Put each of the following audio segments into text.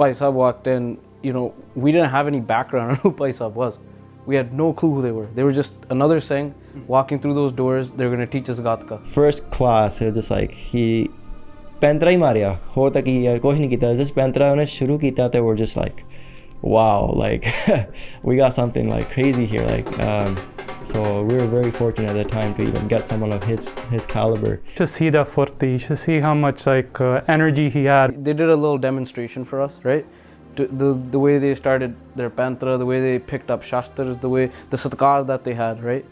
Bhai Sahib walked in, you know, we didn't have any background on who Bhai Sahib was. We had no clue who they were. They were just another Singh walking through those doors. They were going to teach us Gatka. First class, it was just like, he pentra hi mariya. Hota ki kuch nahi kita. Just pentra unne shuru kita. They were just like, wow, like we got something like crazy here. Like, so we were very fortunate at the time to even get someone of his caliber. To see that furti, to see how much like energy he had. They did a little demonstration for us, right? The way they started their pantra, the way they picked up shastras, the satkar that they had, right?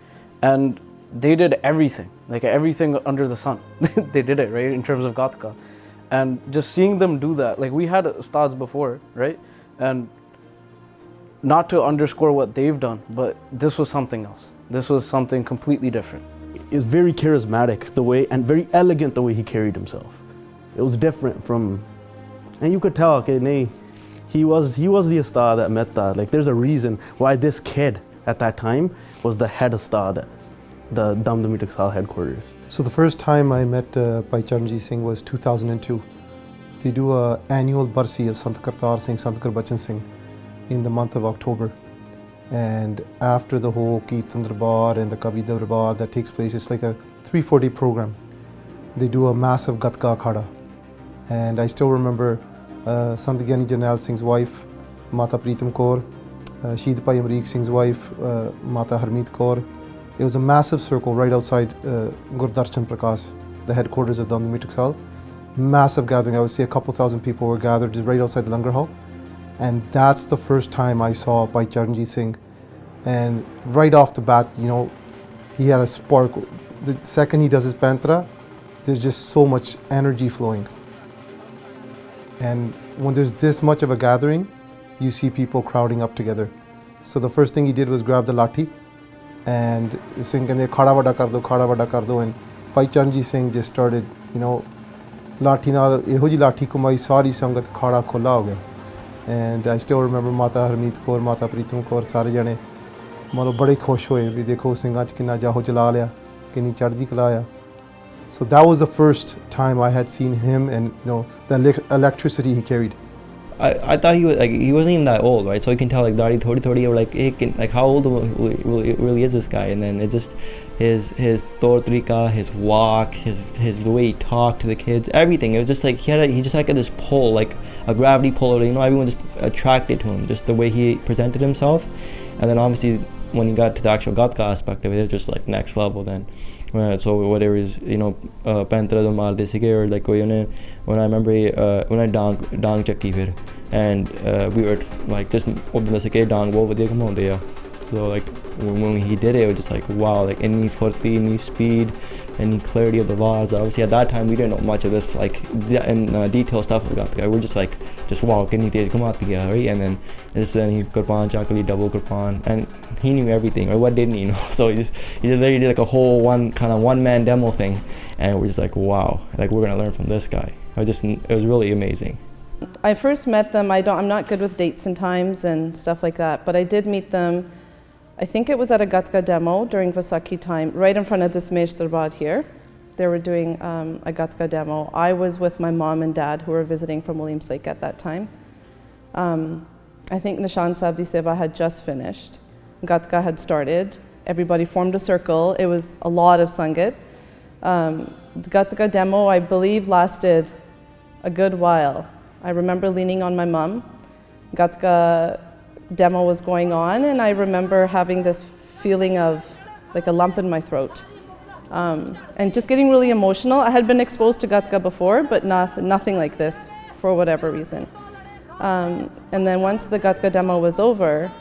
And they did everything, like everything under the sun. They did it, right, in terms of Gatka. And just seeing them do that, like we had ustads before, right? And not to underscore what they've done, but this was something else. This was something completely different. It's very charismatic the way, and very elegant the way he carried himself. It was different from, and you could tell, okay, he was the Ustaad at Mehta. Like there's a reason why this kid at that time was the head Ustaad at the Damdami Taksal headquarters. So the first time I met Bhai Charnjit Singh was 2002. They do an annual Barsi of Sant Singh, Sant Gurdarshan Singh in the month of October. And after the whole Kirtan Darbar and the Kavita Darbar that takes place, it's like a 3-4 day program. They do a massive Gatka Akharaa. And I still remember Sant Gyani Jarnail Singh's wife, Mata Pritam Kaur, Shaheed Bhai Amrik Singh's wife, Mata Harmeet Kaur. It was a massive circle right outside Gurdarshan Parkash, the headquarters of Damdami Taksal. Massive gathering, I would say a couple thousand people were gathered just right outside the Langar Hall. And that's the first time I saw Bhai Charnjit Singh. And right off the bat, you know, he had a spark. The second he does his pantra, there's just so much energy flowing. And when there's this much of a gathering, you see people crowding up together. So the first thing he did was grab the lathi and Singh kande khada vada kar do, and Bhai Charnjit Singh just started, you know, lathi naal eho ji lathi kumai sari sangat khada khola ho gaya. And I still remember Mata Harmeet Kaur, Mata Pritam Kaur, sare jane mano bade khosh hoye vi dekho Singha ch kinna jaho jala liya, kinni chaddi kala aya. So that was the first time I had seen him, and you know, the electricity he carried. I thought he was like, he wasn't even that old, right? So you can tell like Dari 30 or like how old really is this guy? And then it just his tor tarika, his walk, his the way he talked to the kids, everything. It was just like he just had this pull, like a gravity pull. You know, everyone just attracted to him, just the way he presented himself. And then obviously when he got to the actual Gatka aspect of it, it was just like next level then. So whatever is, you know, pantra do maar de sige, or like when I remember when I dang chakki fir, and we were like just open the sige dang wo vadiya kam honde ya. So like when he did it, it was just like wow, like any furti, any speed, any clarity of the laws. Obviously at that time we didn't know much of this like detailed stuff about the guy. We're just like wow, kani tej kam aati hai, right? And then he Qurban chakli double Qurban, and he knew everything, or what didn't he know? So he literally did like a whole one man demo thing, and we're just like wow, like we're gonna learn from this guy. It was really amazing. I first met them. I'm not good with dates and times and stuff like that, but I did meet them. I think it was at a Gatka demo during Vasaki time, right in front of this Mesh Darbad here. They were doing a Gatka demo. I was with my mom and dad who were visiting from Williams Lake at that time. I think Nishan Sabdi Sewa had just finished. Gatka had started. Everybody formed a circle. It was a lot of Sangat. The Gatka demo, I believe, lasted a good while. I remember leaning on my mom. Gatka demo was going on, and I remember having this feeling of like a lump in my throat. And just getting really emotional. I had been exposed to Gatka before, but nothing like this for whatever reason. And then once the Gatka demo was over,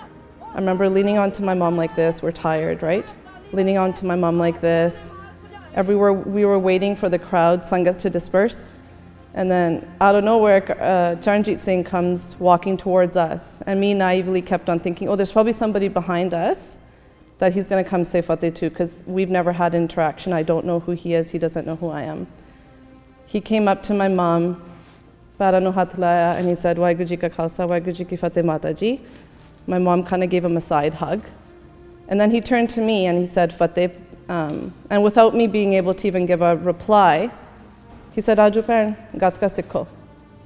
I remember leaning onto my mom like this. We're tired, right? Leaning onto my mom like this. Everywhere we were waiting for the crowd, Sangat, to disperse. And then out of nowhere, Charnjit Singh comes walking towards us. And me naively kept on thinking, oh, there's probably somebody behind us that he's going to come say Fateh to, because we've never had interaction. I don't know who he is. He doesn't know who I am. He came up to my mom, and he said, Waheguru Ji Ka Khalsa, Waheguru Ji Ki Fateh Mata Ji. My mom kind of gave him a side hug. And then he turned to me and he said, Fateh. And without me being able to even give a reply, he said, Aju Parn, Gatka Sikho.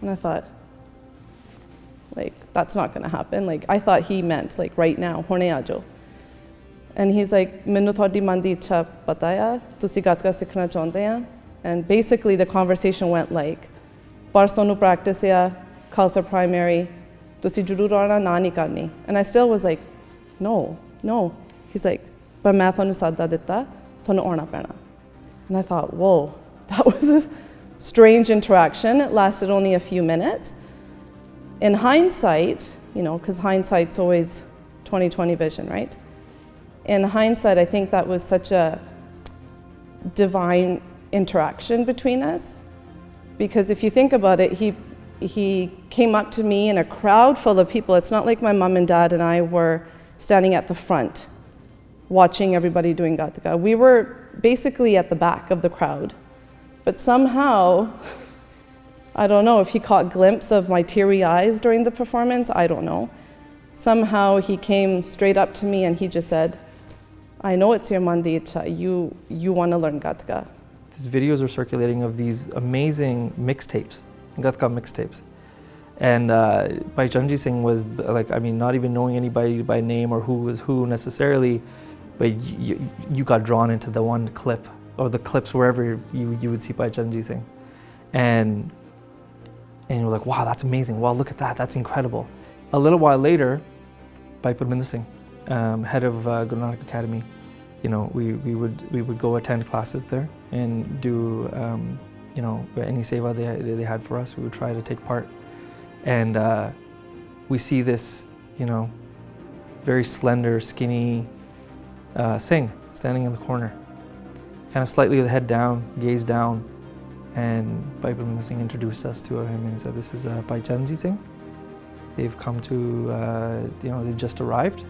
And I thought, like that's not going to happen. Like I thought he meant like right now, hone aajo. And he's like, "Mainu thodi man di ichha pata hai, tusi gatka sikhna chaਹੁੰਦੇ ਆ." And basically the conversation went like, "Parson nu practice ya, Khalsa primary, tusi jarur aana na nahi karni." And I still was like, "No." He's like, "But main thonu sadda ditta, thonu auna pena." And I thought, whoa, that was a strange interaction. It lasted only a few minutes. In hindsight, you know, because hindsight's always 20/20 vision, right? In hindsight, I think that was such a divine interaction between us. Because if you think about it, he came up to me in a crowd full of people. It's not like my mom and dad and I were standing at the front watching everybody doing Gatka. We were basically at the back of the crowd. But somehow, I don't know if he caught a glimpse of my teary eyes during the performance, I don't know. Somehow he came straight up to me and he just said, "I know it's your mandi ichha, you want to learn Gatka." These videos are circulating of these amazing mixtapes, Gatka mixtapes. And Bhai Charnjit Singh was like, I mean, not even knowing anybody by name or who was who necessarily, but you got drawn into the one clip or the clips wherever you would see Bhai Charnjit Singh. And you're like, wow, that's amazing. Wow, look at that. That's incredible. A little while later, Bhai Bhinderanwale Singh, head of Guru Nanak Academy, you know, we would go attend classes there and do, you know, any sewa they had for us. We would try to take part. And we see this, you know, very slender, skinny Singh standing in the corner, kind of slightly with the head down, gaze down. And Bhai Bhinderanwale Singh introduced us to him and said, "This is Bhai Charnjit Singh. They've come to, you know, they've just arrived,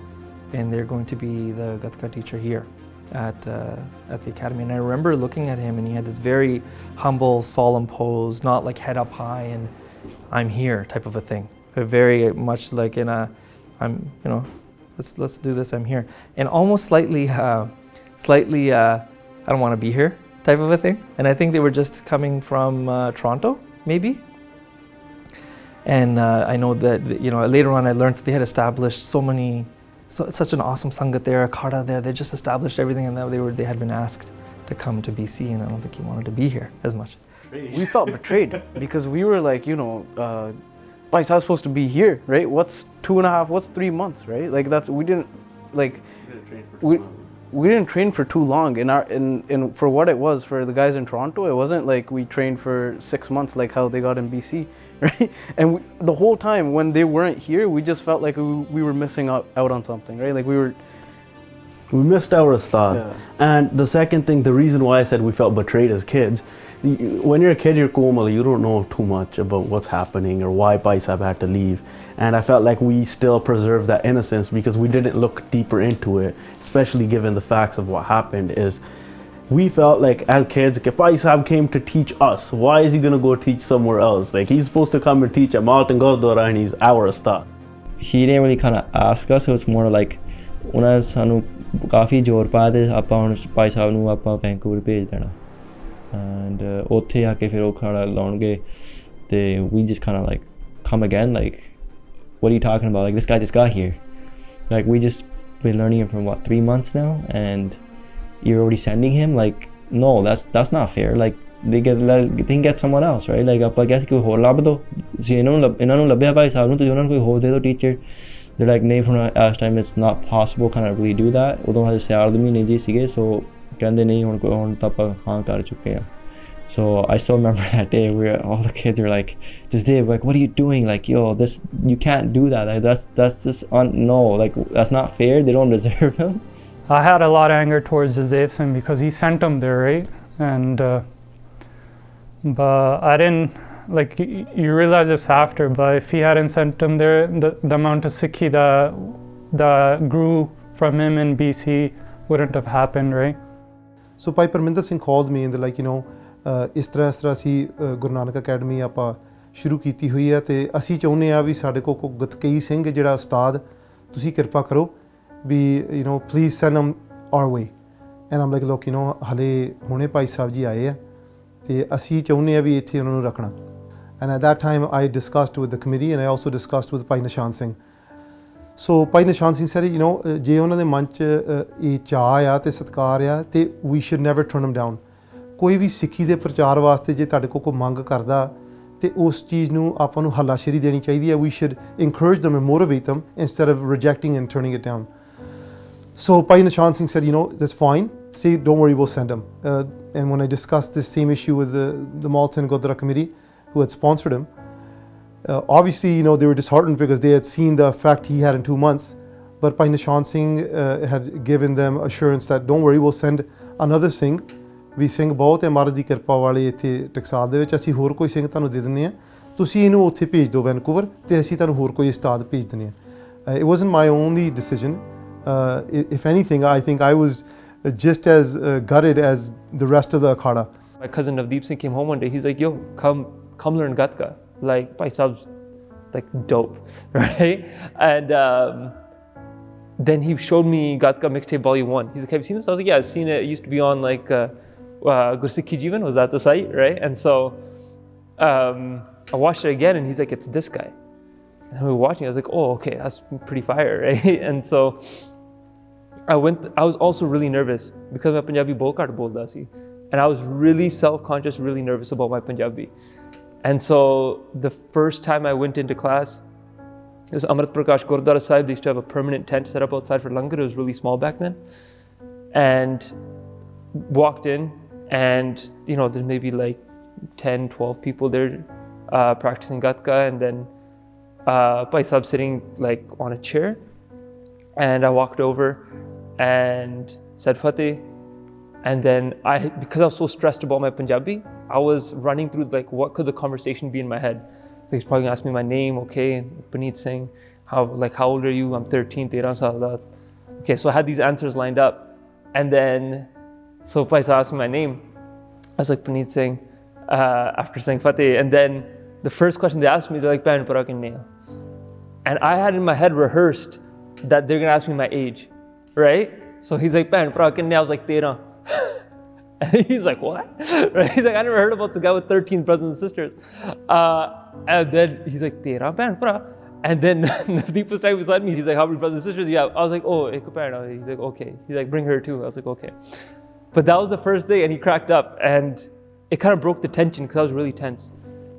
and they're going to be the Gatka teacher here at the academy." And I remember looking at him, and he had this very humble, solemn pose, not like head up high and "I'm here" type of a thing, but very much like in a, "I'm, you know, let's do this. I'm here," and almost slightly, "I don't want to be here" type of a thing. And I think they were just coming from Toronto, maybe. And I know that, you know, later on I learned that they had established such an awesome sangat there, Akharaa there. They just established everything, and they had been asked to come to BC, and I don't think he wanted to be here as much. We felt betrayed because we were like, you know, Bhai Sahib's supposed to be here, right? What's 2.5, what's 3 months, right? Like we didn't train for too long. In for what it was for the guys in Toronto, it wasn't like we trained for 6 months like how they got in BC, right? And the whole time when they weren't here, we just felt like we were missing out on something, right? Like we missed our Ustaad. Yeah. And the second thing, the reason why I said we felt betrayed as kids, when you're a kid, you're komal, you don't know too much about what's happening or why Bhai Sahib had to leave. And I felt like we still preserved that innocence because we didn't look deeper into it, especially given the facts of what happened. Is we felt like as kids, if Bhai Sahib came to teach us, why is he going to go teach somewhere else? Like he's supposed to come and teach at Malton Gurdwara and he's our Ustaad. He didn't really kind of ask us, it was more like, ਉਹਨਾਂ ਸਾਨੂੰ ਕਾਫੀ ਜ਼ੋਰ ਪਾਇਆ ਤੇ ਆਪਾਂ ਹੁਣ ਭਾਈ ਸਾਹਿਬ ਨੂੰ ਆਪਾਂ Vancouver ਭੇਜ ਦੇਣਾ ਐਂਡ ਉੱਥੇ ਆ ਕੇ ਫਿਰ ਉਹ ਅਖਾੜਾ ਲਾਉਣਗੇ ਤੇ we just kind of like come again, like what are you talking about, like this guy just got here, like we just been learning him for what 3 months now and you're already sending him, like no, that's not fair, like they can get someone else, right? Like ਆਪਾਂ ਕਿਹਾ ਸੀ ਕੋਈ ਹੋਰ ਲੱਭ ਦਿਓ, ਤੁਸੀਂ ਇਹਨਾਂ ਨੂੰ ਲੱਭਿਆ ਭਾਈ ਸਾਹਿਬ ਨੂੰ ਤੁਸੀਂ ਉਹਨਾਂ ਨੂੰ ਕੋਈ ਹੋਰ ਦੇ ਦਿਓ teacher. They're like, "Nee, for last time it's not possible, kind of really do that." ਉਦੋਂ ਹਜੇ ਸਿਆਲ ਦੇ ਮਹੀਨੇ ਜੀ ਸੀਗੇ, so ਕਹਿੰਦੇ ਨਹੀਂ ਹੁਣ ਤਾਂ ਆਪਾਂ ਹਾਂ ਕਰ ਚੁੱਕੇ ਆ. So I still remember that day where all the kids were like, just Dave, like, what are you doing? Like, yo, this, you can't do that. Like, that's just no, like that's not fair. They don't deserve him. I had a lot of anger towards Dave Singh because he sent him there, right? And but I didn't, like, you realize this after, but if he hadn't sent him there, the amount of Sikhi that grew from him in BC wouldn't have happened, right? So Bhai Parminder Singh called me and they're like, you know, ਇਸ ਤਰ੍ਹਾਂ ਅਸੀਂ Guru Nanak academy ਆਪਾਂ ਸ਼ੁਰੂ ਕੀਤੀ ਹੋਈ ਹੈ ਤੇ ਅਸੀਂ ਚਾਹੁੰਦੇ ਆ ਵੀ ਸਾਡੇ ਕੋਲ ਕੋਈ ਗਤਕਈ ਸਿੰਘ ਜਿਹੜਾ ਉਸਤਾਦ ਤੁਸੀਂ ਕਿਰਪਾ ਕਰੋ ਵੀ you know please send him our way and um like ਲੋਕ ਯੂ ਨੋ ਹਾਲੇ ਹੁਣੇ ਭਾਈ ਸਾਹਿਬ ਜੀ ਆਏ ਆ ਤੇ ਅਸੀਂ ਚਾਹੁੰਦੇ ਆ ਵੀ ਇੱਥੇ ਉਹਨਾਂ ਨੂੰ ਰੱਖਣਾ And at that time, I discussed with the committee and I also discussed with Bhai Nishan Singh. So Bhai Nishan Singh said, ਜੇ ਉਹਨਾਂ ਦੇ ਮਨ 'ਚ ਇਹ ਚਾਅ ਆ ਤੇ ਸਤਿਕਾਰ ਆ ਤੇ we should never turn them down. ਕੋਈ ਵੀ ਸਿੱਖੀ ਦੇ ਪ੍ਰਚਾਰ ਵਾਸਤੇ ਜੇ ਤੁਹਾਡੇ ਕੋਲ ਕੋਈ ਮੰਗ ਕਰਦਾ ਤੇ ਉਸ ਚੀਜ਼ ਨੂੰ ਆਪਾਂ ਨੂੰ ਹੱਲਾਸ਼ੇਰੀ ਦੇਣੀ ਚਾਹੀਦੀ ਹੈ. We should encourage them and motivate them instead of rejecting and turning it down. So Bhai Nishan Singh said, that's fine. Say, don't worry, we'll send him. And when I discussed this same issue with the Malton Gurdwara committee who had sponsored him, obviously, they were disheartened because they had seen the effect he had in 2 months. But Bhai Nishan Singh had given them assurance that don't worry, we'll send another Singh. ਵੀ ਸਿੰਘ ਬਹੁਤ ਹੈ ਮਹਾਰਾਜ ਦੀ ਕਿਰਪਾ ਵਾਲੇ ਇੱਥੇ ਟਕਸਾਲ ਦੇ ਵਿੱਚ, ਅਸੀਂ ਹੋਰ ਕੋਈ ਸਿੰਘ ਤੁਹਾਨੂੰ ਦੇ ਦਿੰਦੇ ਹਾਂ, ਤੁਸੀਂ ਇਹਨੂੰ ਉੱਥੇ ਭੇਜ ਦਿਓ ਵੈਨਕੂਵਰ ਤੇ ਅਸੀਂ ਤੁਹਾਨੂੰ ਹੋਰ ਕੋਈ ਉਸਤਾਦ ਭੇਜ ਦਿੰਦੇ ਹਾਂ. It wasn't my only decision. If anything, I think I was just as gutted as the rest of the Akharaa. My cousin Navdeep Singh came home one day. He's like, yo, come learn Gatka. Like, Bhai Sahib's like dope, right? And then he showed me Gatka mixtape volume 1. He's like, have you seen this? I was like, yeah, I've seen it. It used to be on like Gursikhi Jivan, was that the site, right? And so I watched it again and he's like, it's this guy. And we were watching, I was like, oh, okay, that's pretty fire, right? And so I was also really nervous because my Punjabi bahut ghat bolda si. And I was really self-conscious, really nervous about my Punjabi. And so the first time I went into class, it was Amrit Prakash Gurdwara Sahib. They used to have a permanent tent set up outside for langar. It was really small back then. And walked in and, there's maybe like 10, 12 people there practicing Gatka. And then Bhai Sahib sitting like on a chair. And I walked over and said Fateh. And then because I was so stressed about my Punjabi, I was running through like what could the conversation be in my head. So he's probably gonna ask me my name, okay, Puneet Singh, how old are you? I'm 13, 13 saal. Okay, so I had these answers lined up. And then, so Bhai Sahib asked me my name. I was like, Puneet Singh, after saying Fateh. And then the first question they asked me, they're like, Bhain Para Kinne? And I had in my head rehearsed that they're gonna ask me my age, right? So he's like, Bhain Para Kinne? I was like, 13. And he's like, what? Right? He's like, I never heard about the guy with 13 brothers and sisters. And then he's like, 13 bhain pra. And then Navdeep was standing beside me. He's like, how many brothers and sisters do you have? I was like, oh, ek bhain. He's like, okay. He's like, bring her too. I was like, okay. But that was the first day and he cracked up and it kind of broke the tension because I was really tense.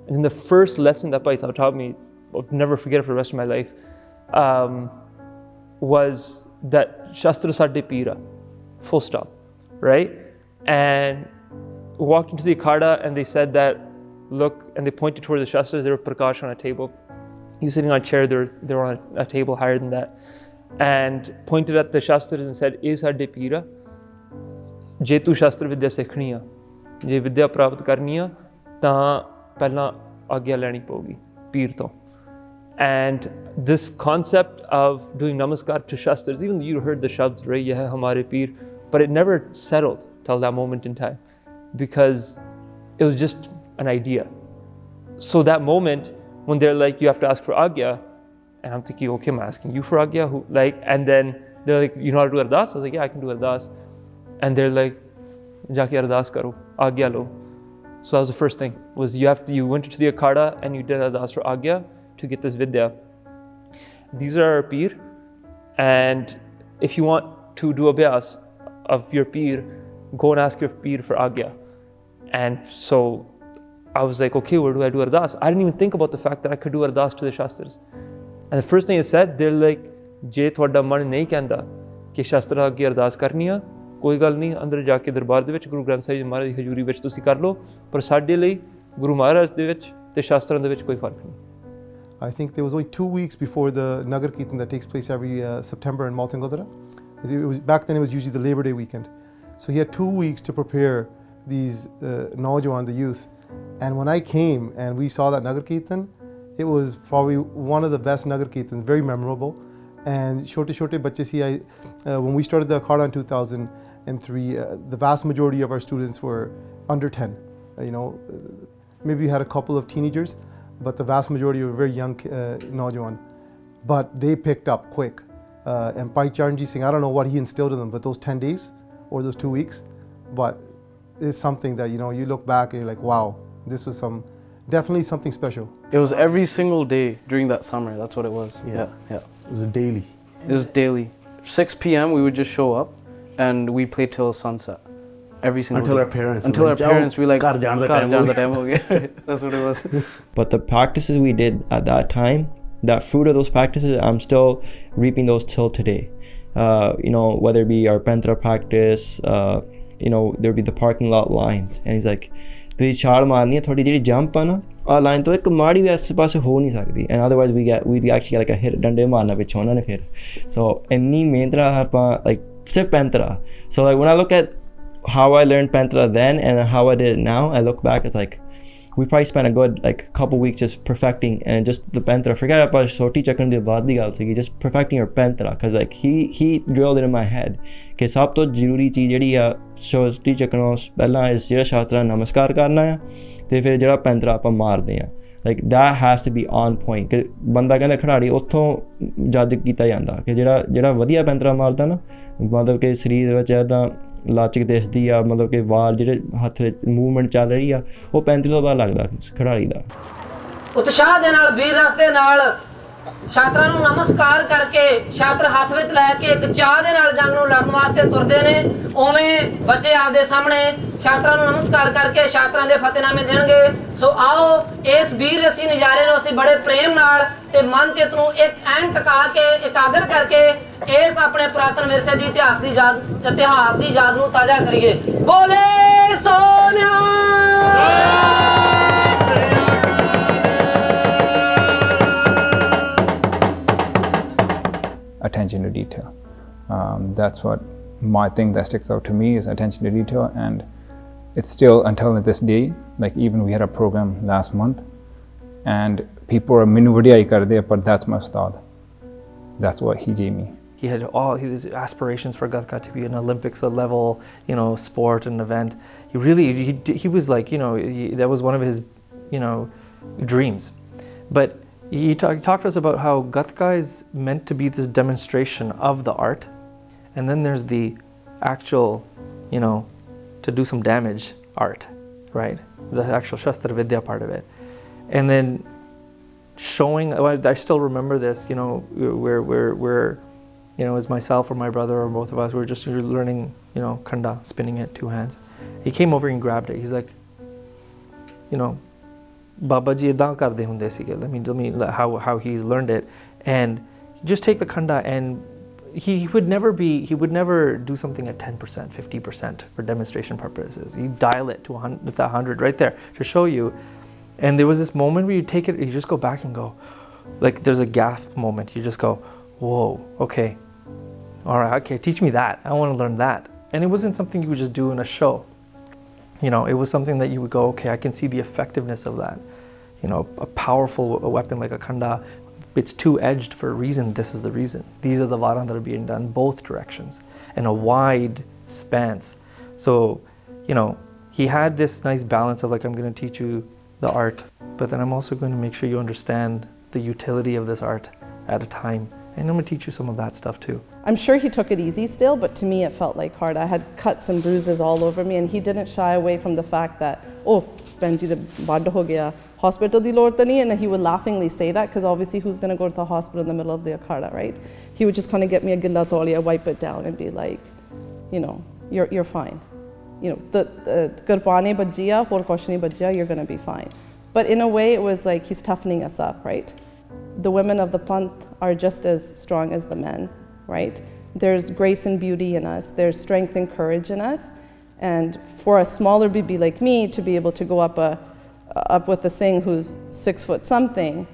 And then the first lesson that Bhai Sahib taught me, I'll never forget it for the rest of my life, was that Shastra Sadde Pira, full stop, right? And walked into the Akharaa and they said that, look, and they pointed towards the Shastras. There was Prakash on a table. He was sitting on a chair, they were on a table higher than that. And pointed at the Shastras and said, "Is sadde Pira, je tu Shastra Vidya sikhni a, je Vidya prapt karni a, ta pehla agya leni paugi, Peer to." And this concept of doing namaskar to Shastras, even though you heard the shabds, right, ye hai hamare Peer, but it never settled till that moment in time because it was just an idea. So that moment when they're like, you have to ask for agya, and I'm thinking, okay, I'm asking you for agya, and then they're like, you know how to do ardas? I was like, yeah, I can do ardas. And they're like, jaake ardas karo, agya lo. So that was the first thing, was you went to the Akharaa and you did ardas for agya to get this vidya. These are our peer, and if you want to do abhyas of your peer, go and ask your peer for agya. And so I was like, okay, where do I do ardas? I didn't even think about the fact that I could do ardas to the Shastras. And the first thing they said, they're like, je thwada man nahi kehanda ki Shastra agge ardas karni a, koi gal nahi, andar jaake darbar de vich Guru Granth Sahib Maharaj di hajuri vich tusi kar lo, par ਸਾਡੇ ਲਈ Guru Maharaj de vich te Shastran de vich koi fark nahi. I think there was only 2 weeks before the Nagar Kirtan that takes place every September in Malton Gurdwara. Back then it was usually the Labor Day weekend. So he had 2 weeks to prepare these Naujawan, the youth. And when I came and we saw that Nagar Kirtan, it was probably one of the best Nagar Kirtans, very memorable. And छोटे बच्चे सी, when we started the Akharaa in 2003, the vast majority of our students were under 10. Maybe we had a couple of teenagers, but the vast majority were very young Naujawan. But they picked up quick. And Bhai Charnjit Singh, I don't know what he instilled in them, but those 10 days or those 2 weeks, but it's something that, you look back and you're like, wow, this was some definitely something special. It was every single day during that summer. That's what it was. Yeah. It was a daily. It was daily. 6 p.m. we would just show up and we play till sunset. Every single Until day. our parents. Until our parents, we like, "Ghar jaan da time ho gaya." That's what it was. But the practices we did at that time, that fruit of those practices, I'm still reaping those till today. Whether it be our Pentra practice, there'd be the parking lot lines. And he's like, ਤੁਸੀਂ ਛਾਲ ਮਾਰਨੀ ਹੈ ਤੁਹਾਡੀ ਜਿਹੜੀ jump ਆ ਨਾ ਆ line ਤੋਂ ਇੱਕ ਮਾੜੀ ਵੀ ਇਸ ਪਾਸੇ ਹੋ ਨਹੀਂ ਸਕਦੀ and otherwise we'd actually like a hit ਡੰਡੇ ਮਾਰਨਾ ਪਿੱਛੋਂ ਉਹਨਾਂ ਨੇ ਫਿਰ so ਇੰਨੀ ਮਿਹਨਤ ਨਾਲ ਆਪਾਂ like ਸਿਰਫ ਪੈਂਤਰਾ so like when I look at how I learned Pentra then and how I did it now, I look back, it's like we probably spent a good couple weeks just perfecting and just the Pentra. Forget about soti chakran di baad di gal sigi, just perfecting your Pentra, because like he drilled it in my head कि सब तो ਜ਼ਰੂਰੀ ਚੀਜ਼ ਜਿਹੜੀ ਆ ਸੋਟੀ ਚੱਕਣੋਂ ਪਹਿਲਾਂ ਇਸ ਜਿਹੜਾ ਸ਼ਾਸਤਰਾ ਨਮਸਕਾਰ ਕਰਨਾ ਆ ਤੇ ਫਿਰ ਜਿਹੜਾ ਪੈਂਤਰਾ ਆਪਾਂ ਮਾਰਦੇ ਆ like that has to be on point ਕਿ ਬੰਦਾ ਕਹਿੰਦਾ ਖਿਡਾਰੀ ਉੱਥੋਂ ਜੱਜ ਕੀਤਾ ਜਾਂਦਾ ਕਿ ਜਿਹੜਾ ਵਧੀਆ ਪੈਂਤਰਾ ਮਾਰਦਾ ਨਾ ਮਤਲਬ ਕਿ ਸਰੀਰ ਦੇ ਵਿੱਚ ਇੱਦਾਂ ਲਾਚਕ ਦਿਸਦੀ ਆ ਮਤਲਬ ਕਿ ਵਾਰ ਜਿਹੜੇ ਹੱਥ ਵਿੱਚ ਮੂਵਮੈਂਟ ਚੱਲ ਰਹੀ ਆ ਉਹ ਪੈਂਤਰੇ ਤੋਂ ਪਤਾ ਲੱਗਦਾ ਖਿਡਾਰੀ ਦਾ ਉਤਸ਼ਾਹ ਦੇ ਨਾਲ ਵੀਰ ਰਸ ਦੇ ਨਾਲ ਛਾਤਰਾਂ ਨੂੰ ਨਮਸਕਾਰ ਕਰਕੇ ਛਾਤਰ ਹੱਥ ਵਿੱਚ ਲੈ ਕੇ ਇੱਕ ਚਾਹ ਦੇ ਨਾਲ ਜੰਗ ਨੂੰ ਲੜਨ ਵਾਸਤੇ ਤੁਰਦੇ ਨੇ ਉਵੇਂ ਬੱਚੇ ਆਪਦੇ ਸਾਹਮਣੇ ਛਾਤਰਾਂ ਨੂੰ ਨਮਸਕਾਰ ਕਰਕੇ ਛਾਤਰਾਂ ਦੇ ਫਤਿਹਨਾਮੇ ਦੇਣਗੇ ਸੋ ਆਓ ਇਸ ਵੀਰ ਰਸੀ ਨਜ਼ਾਰੇ ਨੂੰ ਅਸੀਂ ਬੜੇ ਪ੍ਰੇਮ ਨਾਲ ਤੇ ਮਨ ਚਿੱਤ ਨੂੰ ਇੱਕ ਐਨ ਟਿਕਾ ਕੇ ਇਕਾਗਰ ਕਰਕੇ ਇਸ ਆਪਣੇ ਪੁਰਾਤਨ ਵਿਰਸੇ ਦੀ ਇਤਿਹਾਸ ਦੀ ਯਾਦ ਨੂੰ ਤਾਜ਼ਾ ਕਰੀਏ ਬੋਲੇ Sonia attention to detail. That's what my thing that sticks out to me is attention to detail, and it's still until this day, like even we had a program last month and people are minu vadiya karde but that's my ustad. That's what he gave me. He had all his aspirations for Gatka to be an Olympics level, sport and event. He was like, that was one of his, dreams. But he talked to us about how Gatka is meant to be this demonstration of the art, and then there's the actual, to do some damage art, right? The actual Shastra Vidya part of it. And then showing, I still remember this, where as myself or my brother or both of us, we were learning, khanda, spinning it 2 hands. He came over and grabbed it. He's like, Baba ji idan karde hunde sige. Let me how he's learned it, and just take the khanda, and he would never do something at 10%, 50% for demonstration purposes. He'd dial it to 100 right there to show you. And there was this moment where you take it, you just go back and go, like there's a gasp moment. You just go, whoa, okay, all right, okay, teach me that. I want to learn that. And it wasn't something you would just do in a show. It was something that you would go, okay, I can see the effectiveness of that. A powerful weapon like a khanda, it's two-edged for a reason. This is the reason. These are the varan that are being done both directions in a wide stance. So, he had this nice balance of like, I'm going to teach you the art, but then I'm also going to make sure you understand the utility of this art at a time. And I'm going to teach you some of that stuff too. I'm sure he took it easy still, but to me it felt like hard. I had cuts and bruises all over me, and he didn't shy away from the fact that, oh, Benji de bad ho gaya, hospital di lord ta nahi, and he would laughingly say that because obviously who's going to go to the hospital in the middle of the Akharaa, right? He would just kind of get me a gilla toliya, wipe it down and be like, you're fine. The Gurbani bajjiya, hor kuch nahi bajjiya, you're going to be fine. But in a way it was like he's toughening us up, right? The women of the Panth are just as strong as the men, right? There's grace and beauty in us. There's strength and courage in us. And for a smaller bibi like me to be able to go up with a Singh who's 6 foot something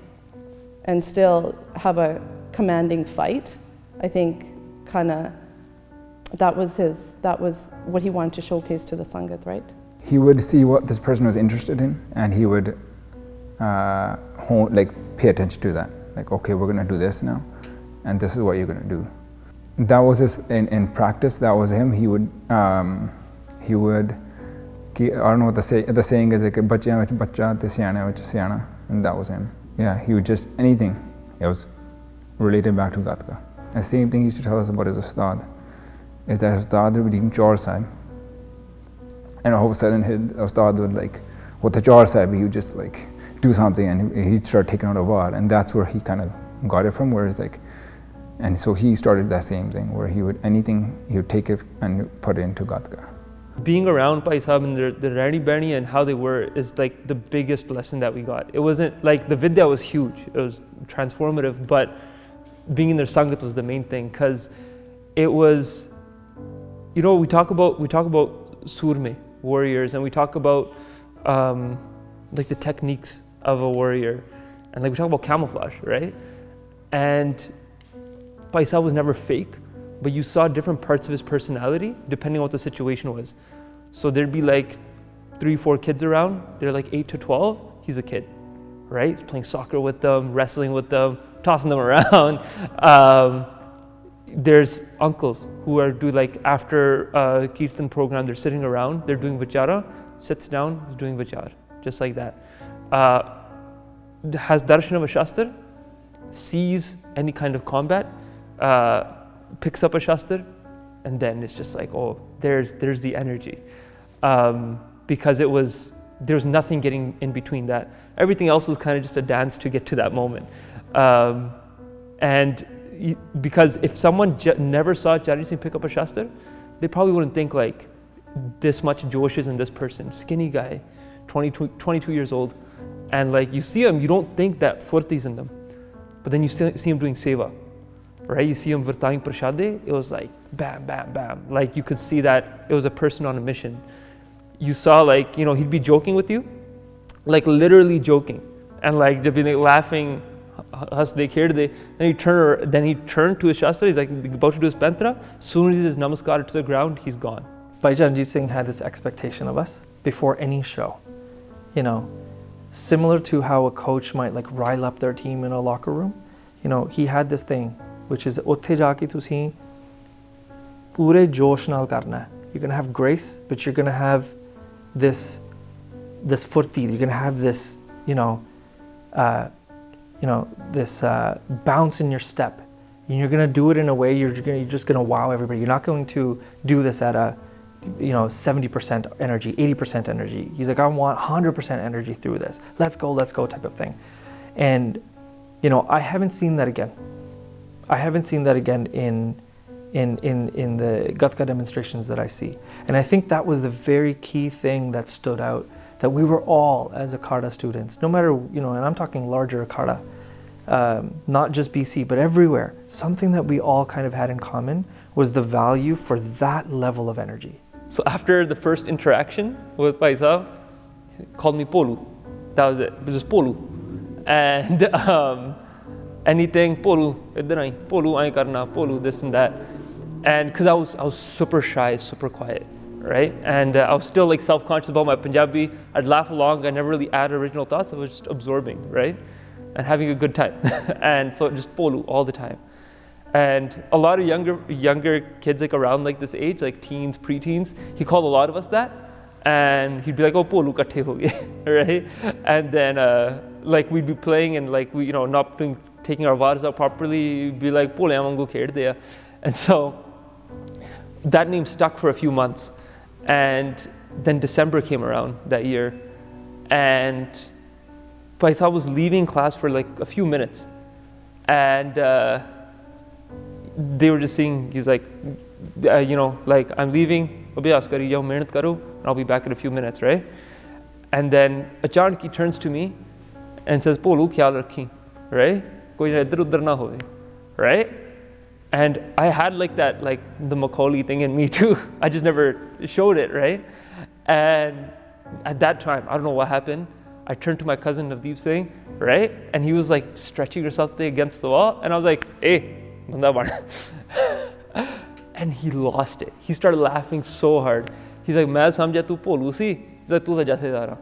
and still have a commanding fight, I think that was what he wanted to showcase to the Sangat, right? He would see what this person was interested in and he would pay attention to that. Like, okay, we're going to do this now and this is what you're going to do. That was his, in practice, that was him. He would I don't know what the saying is, like bachchiyan vich bachcha te siyana vich siyana, and that was him. Yeah, he would just anything. It was related back to Gatka. And the same thing he used to tell us about his ustad, is that his ustad would be eating chor sahib, and all of a sudden his ustad would with the chor sahib, he would just do something, and he'd start taking out a war, and that's where he kind of got it from, where it's like, and so he started that same thing where he would take it and put it into Gatka. Being around Bhai Sahib and the Rani Bani and how they were is like the biggest lesson that we got. It wasn't like the Vidya was huge, it was transformative, but being in their Sangat was the main thing, because it was, you know, we talk about Surme, warriors, and we talk about like the techniques of a warrior, and like we talk about camouflage, right? And Bhai Sahib was never fake, but you saw different parts of his personality depending on what the situation was. So there'd be like 3-4 kids around, they're like 8 to 12, he's a kid, right? He's playing soccer with them, wrestling with them, tossing them around. There's uncles who are like after a Kirtan program, they're sitting around, they're doing Vichara, sits down, he's doing Vichar, just like that. Has darshan of a Shastra, sees any kind of combat, picks up a Shastra, and then it's just like, oh, there's the energy. Because there's nothing getting in between that. Everything else was kind of just a dance to get to that moment. Because if someone never saw Charnjit Singh pick up a Shastra, they probably wouldn't think like this much Josh is in this person. Skinny guy, 22 years old. And like you see him, you don't think that furti's in them. But then you see him doing sewa, right? You see him virtaying prashade, it was like bam, bam, bam. Like you could see that it was a person on a mission. You saw like, you know, he'd be joking with you, like literally joking. And like just be laughing, then he turned to his Shastra, he's like about to do his Pantra, soon as he does Namaskar to the ground, he's gone. Bhai Charnjit Singh had this expectation of us before any show, you know, similar to how a coach might like rile up their team in a locker room. You know, he had this thing, which is utthe jaake tusi pure josh naal karna hai. You're gonna have grace, but you're gonna have this furti, you're gonna have this, this bounce in your step. And you're gonna do it in a way you're just gonna wow everybody. You're not going to do this at a 70% energy, 80% energy. He's like, I want 100% energy through this. Let's go type of thing. And I haven't seen that again. I haven't seen that again in the Gatka demonstrations that I see. And I think that was the very key thing that stood out, that we were all, as Akharaa students, no matter, and I'm talking larger Akharaa, not just BC, but everywhere, something that we all kind of had in common was the value for that level of energy. So after the first interaction with Bhai Sahib, he called me Polu. That was it. It was just Polu. And anything, Polu, idhar aayi, Polu, aayi karna, Polu, this and that. And because I was super shy, super quiet, right? And I was still like self-conscious about my Punjabi. I'd laugh along. I never really add original thoughts. I was just absorbing, right? And having a good time. And so just Polu all the time. And a lot of younger kids like around like this age, like teens, preteens, he called a lot of us that. And he'd be like, oh, Polu kathe ho gaye, right? And then like we'd be playing and like we, not taking our vars out properly, he'd be like, Pole amangu khede de. And so that name stuck for a few months. And then December came around that year. And Bhai Sahib was leaving class for like a few minutes. And they were just saying, he's like, like I'm leaving, and I'll be back in a few minutes, right? And then Achanak he turns to me and says, Polu, khyaal rakhi, right? Koi idhar udhar na hoye, right? And I had like that, like the Macaulay thing in me too. I just never showed it, right? And at that time, I don't know what happened. I turned to my cousin Navdeep Singh, right? And he was like stretching or something against the wall. And I was like, hey, banda ban. And he lost it. He started laughing so hard. He's like, main samjha tu Polu si. He's like, tu da jathedara.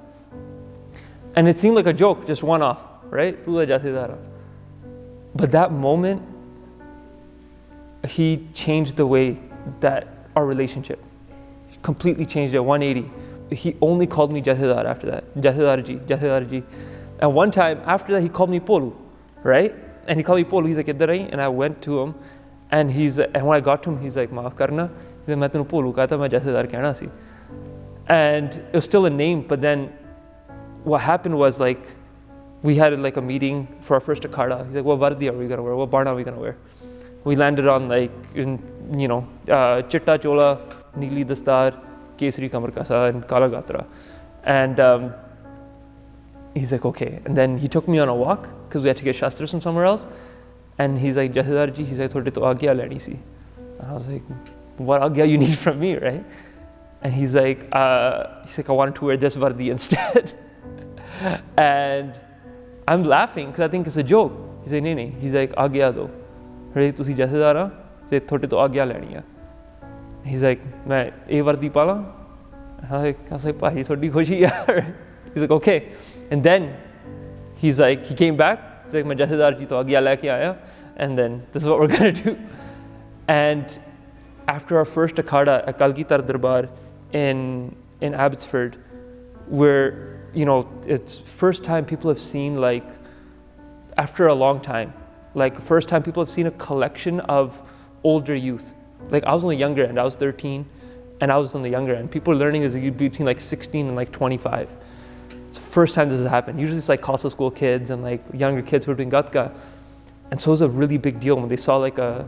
And it seemed like a joke, just one off, right? Tu da jathedara. But that moment, he changed the way that our relationship, completely changed it, 180. He only called me Jathedar after that. Jathedar ji. And one time after that, he called me Polu, right? And he called me Polu. He's like, idhar aayi. And I went to him, and when I got to him, he's like, maaf karna. He's like, main tenu Polu kaha tha, main Jathedar kehna si. And it was still a name, but then what happened was like, we had like a meeting for our first Akharaa. He's like, what vardi are we gonna wear? What barna are we gonna wear? We landed on like, chitta chola, neeli dastar, kesari kamar kasa, and kala gatra. And he's like, okay. And then he took me on a walk because we had to get shastras from somewhere else. And he's like, Jathedar ji, he's like, thode to agya leni si. And I was like, what agya you need from me, right? And he's like, I wanted to wear this vardi instead. And I'm laughing because I think it's a joke. He's like, nahi. He's like, agya do. Right? Tusi Jathedar ha, say thode to agya leni hai. He's like, main eh vardi pala. I was like, bhai, thodi khushi hai. He's like, okay. And then he's like, he came back. He's like, main Jathedar ji to agya leke aaya. And then this is what we're gonna do. And after our first Akhara at Kalgitar Darbar in Abbotsford, where, it's first time people have seen, like, after a long time, like first time people have seen a collection of older youth. Like I was on the younger end, I was 13, and I was on the younger end. People are learning as between like 16 and like 25. It's the first time this has happened. Usually it's like Khalsa school kids and like younger kids who are doing Gatka. And so it was a really big deal when they saw like an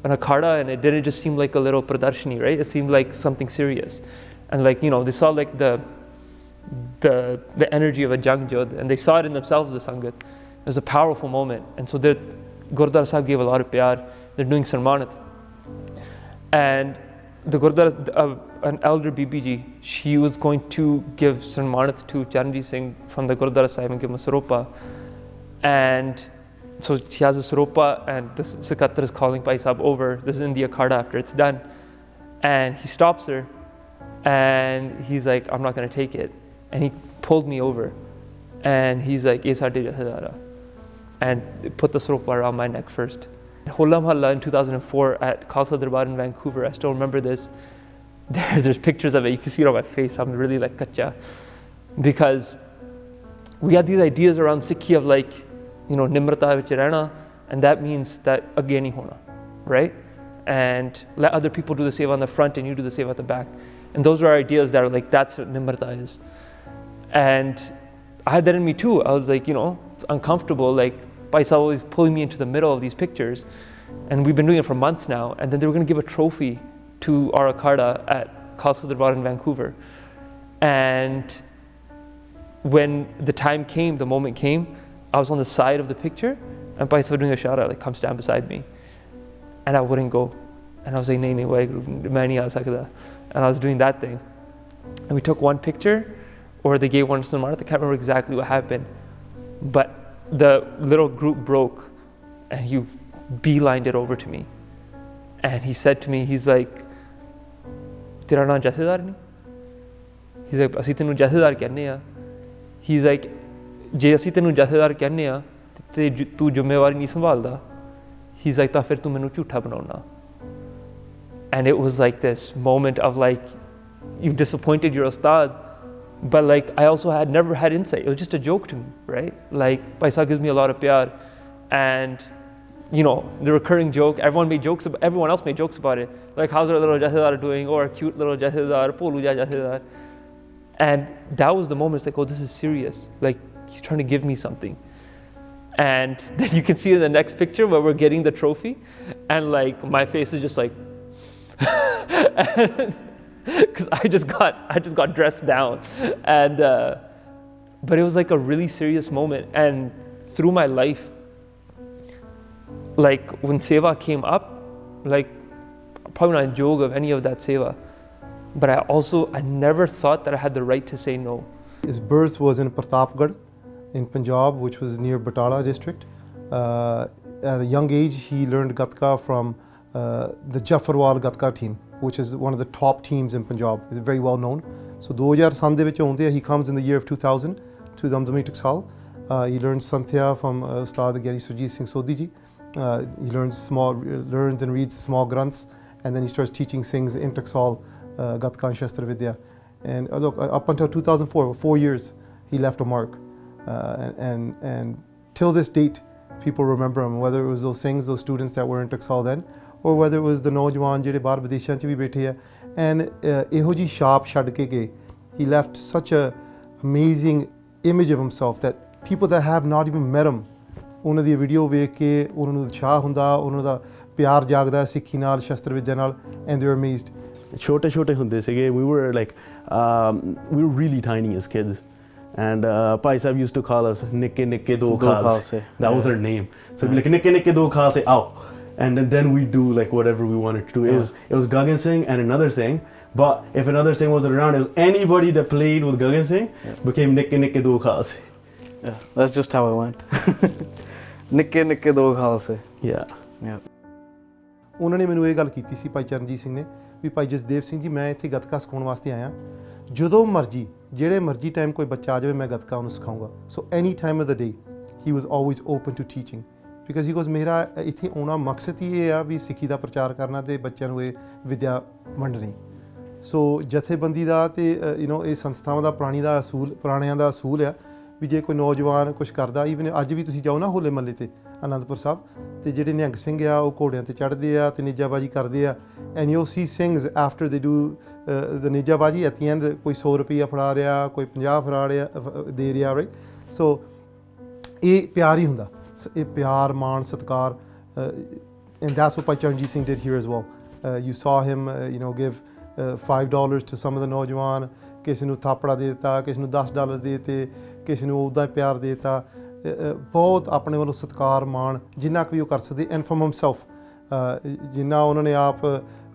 Akhara, and it didn't just seem like a little pradarshani, right? It seemed like something serious. And like, they saw like the energy of a Jangjod, and they saw it in themselves, the Sangat. It was a powerful moment. And so Gurdwara Sahib gave a lot of pyar. They're doing Sarmanat. And the Gurdwara, an elder BBG, she was going to give Sarmanat to Charnjit Singh from the Gurdwara Sahib and give him a Saropa. And so she has a Saropa, and the Sikatar is calling Bhai Sahib over. This is in the Akhara after it's done. And he stops her, and he's like, I'm not going to take it. And he pulled me over, and he's like, Ye Sade Jathedara, and put the Saropa around my neck first. Hola Mahalla in 2004 at Khalsa Darbar in Vancouver, I still remember this. There's pictures of it, you can see it on my face, I'm really like kacha. Because we had these ideas around Sikhi of like, Nimrata vich rehna, and that means that agge nahi hona, right? And let other people do the sewa on the front and you do the sewa at the back. And those are our ideas that are like, that's what Nimrata is. And I had that in me too. I was like, it's uncomfortable. Like, Bhai Sahib always pulling me into the middle of these pictures. And we've been doing it for months now. And then they were going to give a trophy to our Akhara at Khalsa Darbar in Vancouver. And when the time came, the moment came, I was on the side of the picture, and Bhai Sahib doing a shara, like, come stand beside me. And I wouldn't go. And I was like, nahi, main nahi aa sakda. And I was doing that thing. And we took one picture, or they gave one to Sarmanat. I can't remember exactly what happened. But the little group broke, and he beelined it over to me. And he said to me, he's like, Tera naam Jathedar nahi? He's like, Asi tenu Jathedar kehne a. He's like, Je asi tenu Jathedar kehne a, te tu zimmewari nahi sambhalda. He's like, ta fir tu mainu jhootha banauna. And it was like this moment of like, you've disappointed your Ustaad, but like I also had never had insight. It was just a joke to me, right? Like Bhai Sahib gives me a lot of pyar, and the recurring joke, everyone else made jokes about it. Like, how's our little Jathedar doing? Or cute little Jathedar, Poluja Jathedar. And that was the moment, it's like, oh, this is serious. Like, he's trying to give me something. And then you can see in the next picture where we're getting the trophy, and like my face is just like, because I just got dressed down, and but it was like a really serious moment. And through my life, like when sewa came up, like probably not a joke of any of that sewa, but I never thought that I had the right to say no. His birth was in Pratapgarh in Punjab, which was near Batala district. At a young age, he learned Gatka from the Jafarwal Gatka team, which is one of the top teams in Punjab. It's very well known. So 2000 he comes in the year of 2000 to Damdami Taksal. He learns Santya from Ustaad Charnjit Singh Sodhi ji. He learns and reads small granths, and then he starts teaching Singhs in Taksal, Gatka and Shastra Vidya. And look, up until 2004, 4 years, he left a mark. And till this date, people remember him, whether it was those Singhs, those students that were in Taksal then, or whether it was the Naujawan jehde bahar videshan ch bhi baithe hai. And eho ji shap chhad ke gaye. He left such a amazing image of himself that people that have not even met him, ਉਹਨਾਂ ਦੀ video ਵੇਖ ਕੇ ਉਹਨਾਂ ਨੂੰ ਉਤਸ਼ਾਹ ਹੁੰਦਾ, ਉਹਨਾਂ ਦਾ ਪਿਆਰ ਜਾਗਦਾ ਸਿੱਖੀ ਨਾਲ, ਸ਼ਸਤਰ ਵਿੱਦਿਆ ਨਾਲ, and they're amazed. ਛੋਟੇ ਹੁੰਦੇ ਸੀਗੇ, we were really tiny as kids. And Bhai Sahib used to call us nikke do khalse. That was our name. So we'd be like nikke do khalse, ow. And then we do like whatever we wanted to do. It was Gagan Singh and another Singh. But if another Singh wasn't around, it was anybody that played with Gagan Singh became nikke do khalse. Yeah, that's just how it went. nikke do khalse. Yeah. ਉਹਨਾਂ ਨੇ ਮੈਨੂੰ ਇਹ ਗੱਲ ਕੀਤੀ ਸੀ ਭਾਈ ਚਰਨਜੀਤ ਸਿੰਘ ਨੇ ਵੀ ਭਾਈ ਜਸਦੇਵ ਸਿੰਘ ਜੀ ਮੈਂ ਇੱਥੇ ਗੱਤਕਾ ਸਿਖਾਉਣ ਵਾਸਤੇ ਆਇਆ, ਜਦੋਂ ਮਰਜੀ ਜਿਹੜੇ ਮਰਜੀ ਟਾਈਮ ਕੋਈ ਬੱਚਾ ਆ ਜਾਵੇ ਮੈਂ ਗੱਤਕਾ ਉਹਨੂੰ ਸਿਖਾਊਂਗਾ. So any time of the day he was always open to teaching, because he was ਮੇਰਾ ਇੱਥੇ ਆਉਣਾ ਮਕਸਦ ਹੀ ਇਹ ਆ ਵੀ ਸਿੱਖੀ ਦਾ ਪ੍ਰਚਾਰ ਕਰਨਾ ਅਤੇ ਬੱਚਿਆਂ ਨੂੰ ਇਹ ਵਿੱਦਿਆ ਵੰਡਣੀ. ਸੋ ਜਥੇਬੰਦੀ ਦਾ ਅਤੇ ਇਹ ਸੰਸਥਾਵਾਂ ਦਾ ਪੁਰਾਣਿਆਂ ਦਾ ਅਸੂਲ ਆ ਵੀ ਜੇ ਕੋਈ ਨੌਜਵਾਨ ਕੁਛ ਕਰਦਾ, ਈਵਨ ਅੱਜ ਵੀ ਤੁਸੀਂ ਜਾਓ ਨਾ ਹੋਲੇ ਮਹੱਲੇ 'ਤੇ ਅਨੰਦਪੁਰ ਸਾਹਿਬ, ਅਤੇ ਜਿਹੜੇ ਨਿਹੰਗ ਸਿੰਘ ਆ ਉਹ ਘੋੜਿਆਂ 'ਤੇ ਚੜ੍ਹਦੇ ਆ ਅਤੇ ਨੇਜਾਬਾਜੀ ਕਰਦੇ ਆ, and you see Singhs after they do the nejabazi at the end ਕੋਈ 100 ਰੁਪਈਆ ਫੜਾ ਰਿਹਾ, ਕੋਈ 50 ਫੜਾ ਰਿਹਾ ਦੇ ਰਿਹਾ, ਰਾਈਟ. ਸੋ ਇਹ ਪਿਆਰ ਹੀ ਹੁੰਦਾ, ਇਹ ਪਿਆਰ, ਮਾਣ, ਸਤਿਕਾਰ, and that's what Bhai Charanjit Singh did here as well. You saw him give $5 to some of the ਨੌਜਵਾਨ, ਕਿਸੇ ਨੂੰ ਥਾਪੜਾ ਦੇ ਦਿੱਤਾ, ਕਿਸੇ ਨੂੰ $10 ਦੇ ਦਿੱਤੇ, ਕਿਸੇ ਨੂੰ ਉੱਦਾਂ ਪਿਆਰ ਦੇ ਦਿੱਤਾ. ਬਹੁਤ ਆਪਣੇ ਵੱਲੋਂ ਸਤਿਕਾਰ, ਮਾਣ ਜਿੰਨਾ ਕੁ ਵੀ ਉਹ ਕਰ ਸਕਦੇ, ਐਂਡ ਫਰੋਮ ਹਿਮਸੈਲਫ ਜਿੰਨਾ ਉਹਨਾਂ ਨੇ ਆਪ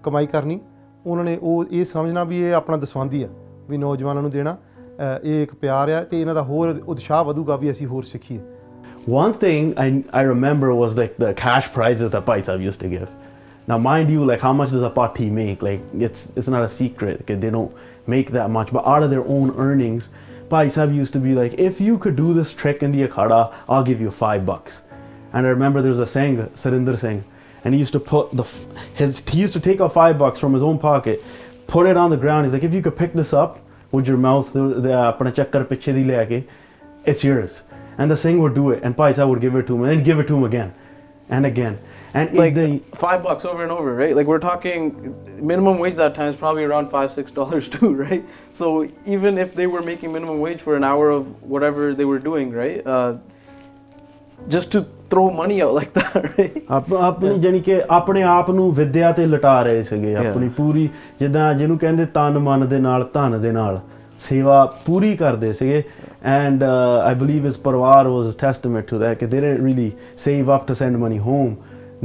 ਕਮਾਈ ਕਰਨੀ, ਉਹਨਾਂ ਨੇ ਉਹ ਇਹ ਸਮਝਣਾ ਵੀ ਇਹ ਆਪਣਾ ਦਸਵੰਧੀ ਆ ਵੀ ਨੌਜਵਾਨਾਂ ਨੂੰ ਦੇਣਾ, ਇਹ ਇੱਕ ਪਿਆਰ ਆ ਅਤੇ ਇਹਨਾਂ ਦਾ ਹੋਰ ਉਤਸ਼ਾਹ ਵਧੂਗਾ ਵੀ ਅਸੀਂ ਹੋਰ ਸਿੱਖੀਏ. One thing I remember was like the cash prizes that Bhai Sahib used to give. Now mind you, like how much does a party make? Like it's not a secret, okay? They don't make that much, but out of their own earnings, Bhai Sahib used to be like, if you could do this trick in the Akharaa, I'll give you $5. And I remember there was a Singh, Surinder Singh, and he used to put he used to take out $5 from his own pocket, put it on the ground. He's like, if you could pick this up with your mouth, apna chakkar piche di leke, it's yours. And the Singh would do it, and Bhai Sahib would give it to him, and then give it to him again and again. And like $5 over and over, right? Like we're talking minimum wage that time is probably around $5-6 too, right? So even if they were making minimum wage for an hour of whatever they were doing, right? Just to throw money out like that, right? ਆਪਣੀ ਜਾਨੀ ਕਿ ਆਪਣੇ ਆਪ ਨੂੰ ਵਿੱਦਿਆ ਤੇ ਲਟਾ ਰਹੇ ਸੀਗੇ, ਆਪਣੀ ਪੂਰੀ ਜਿੱਦਾਂ ਜਿਹਨੂੰ ਕਹਿੰਦੇ ਤਨ ਮਨ ਦੇ ਨਾਲ, ਧਨ ਦੇ ਨਾਲ ਸੇਵਾ ਪੂਰੀ ਕਰਦੇ ਸੀਗੇ. And I believe his parivar was a testament to that, because they didn't really save up to send money home.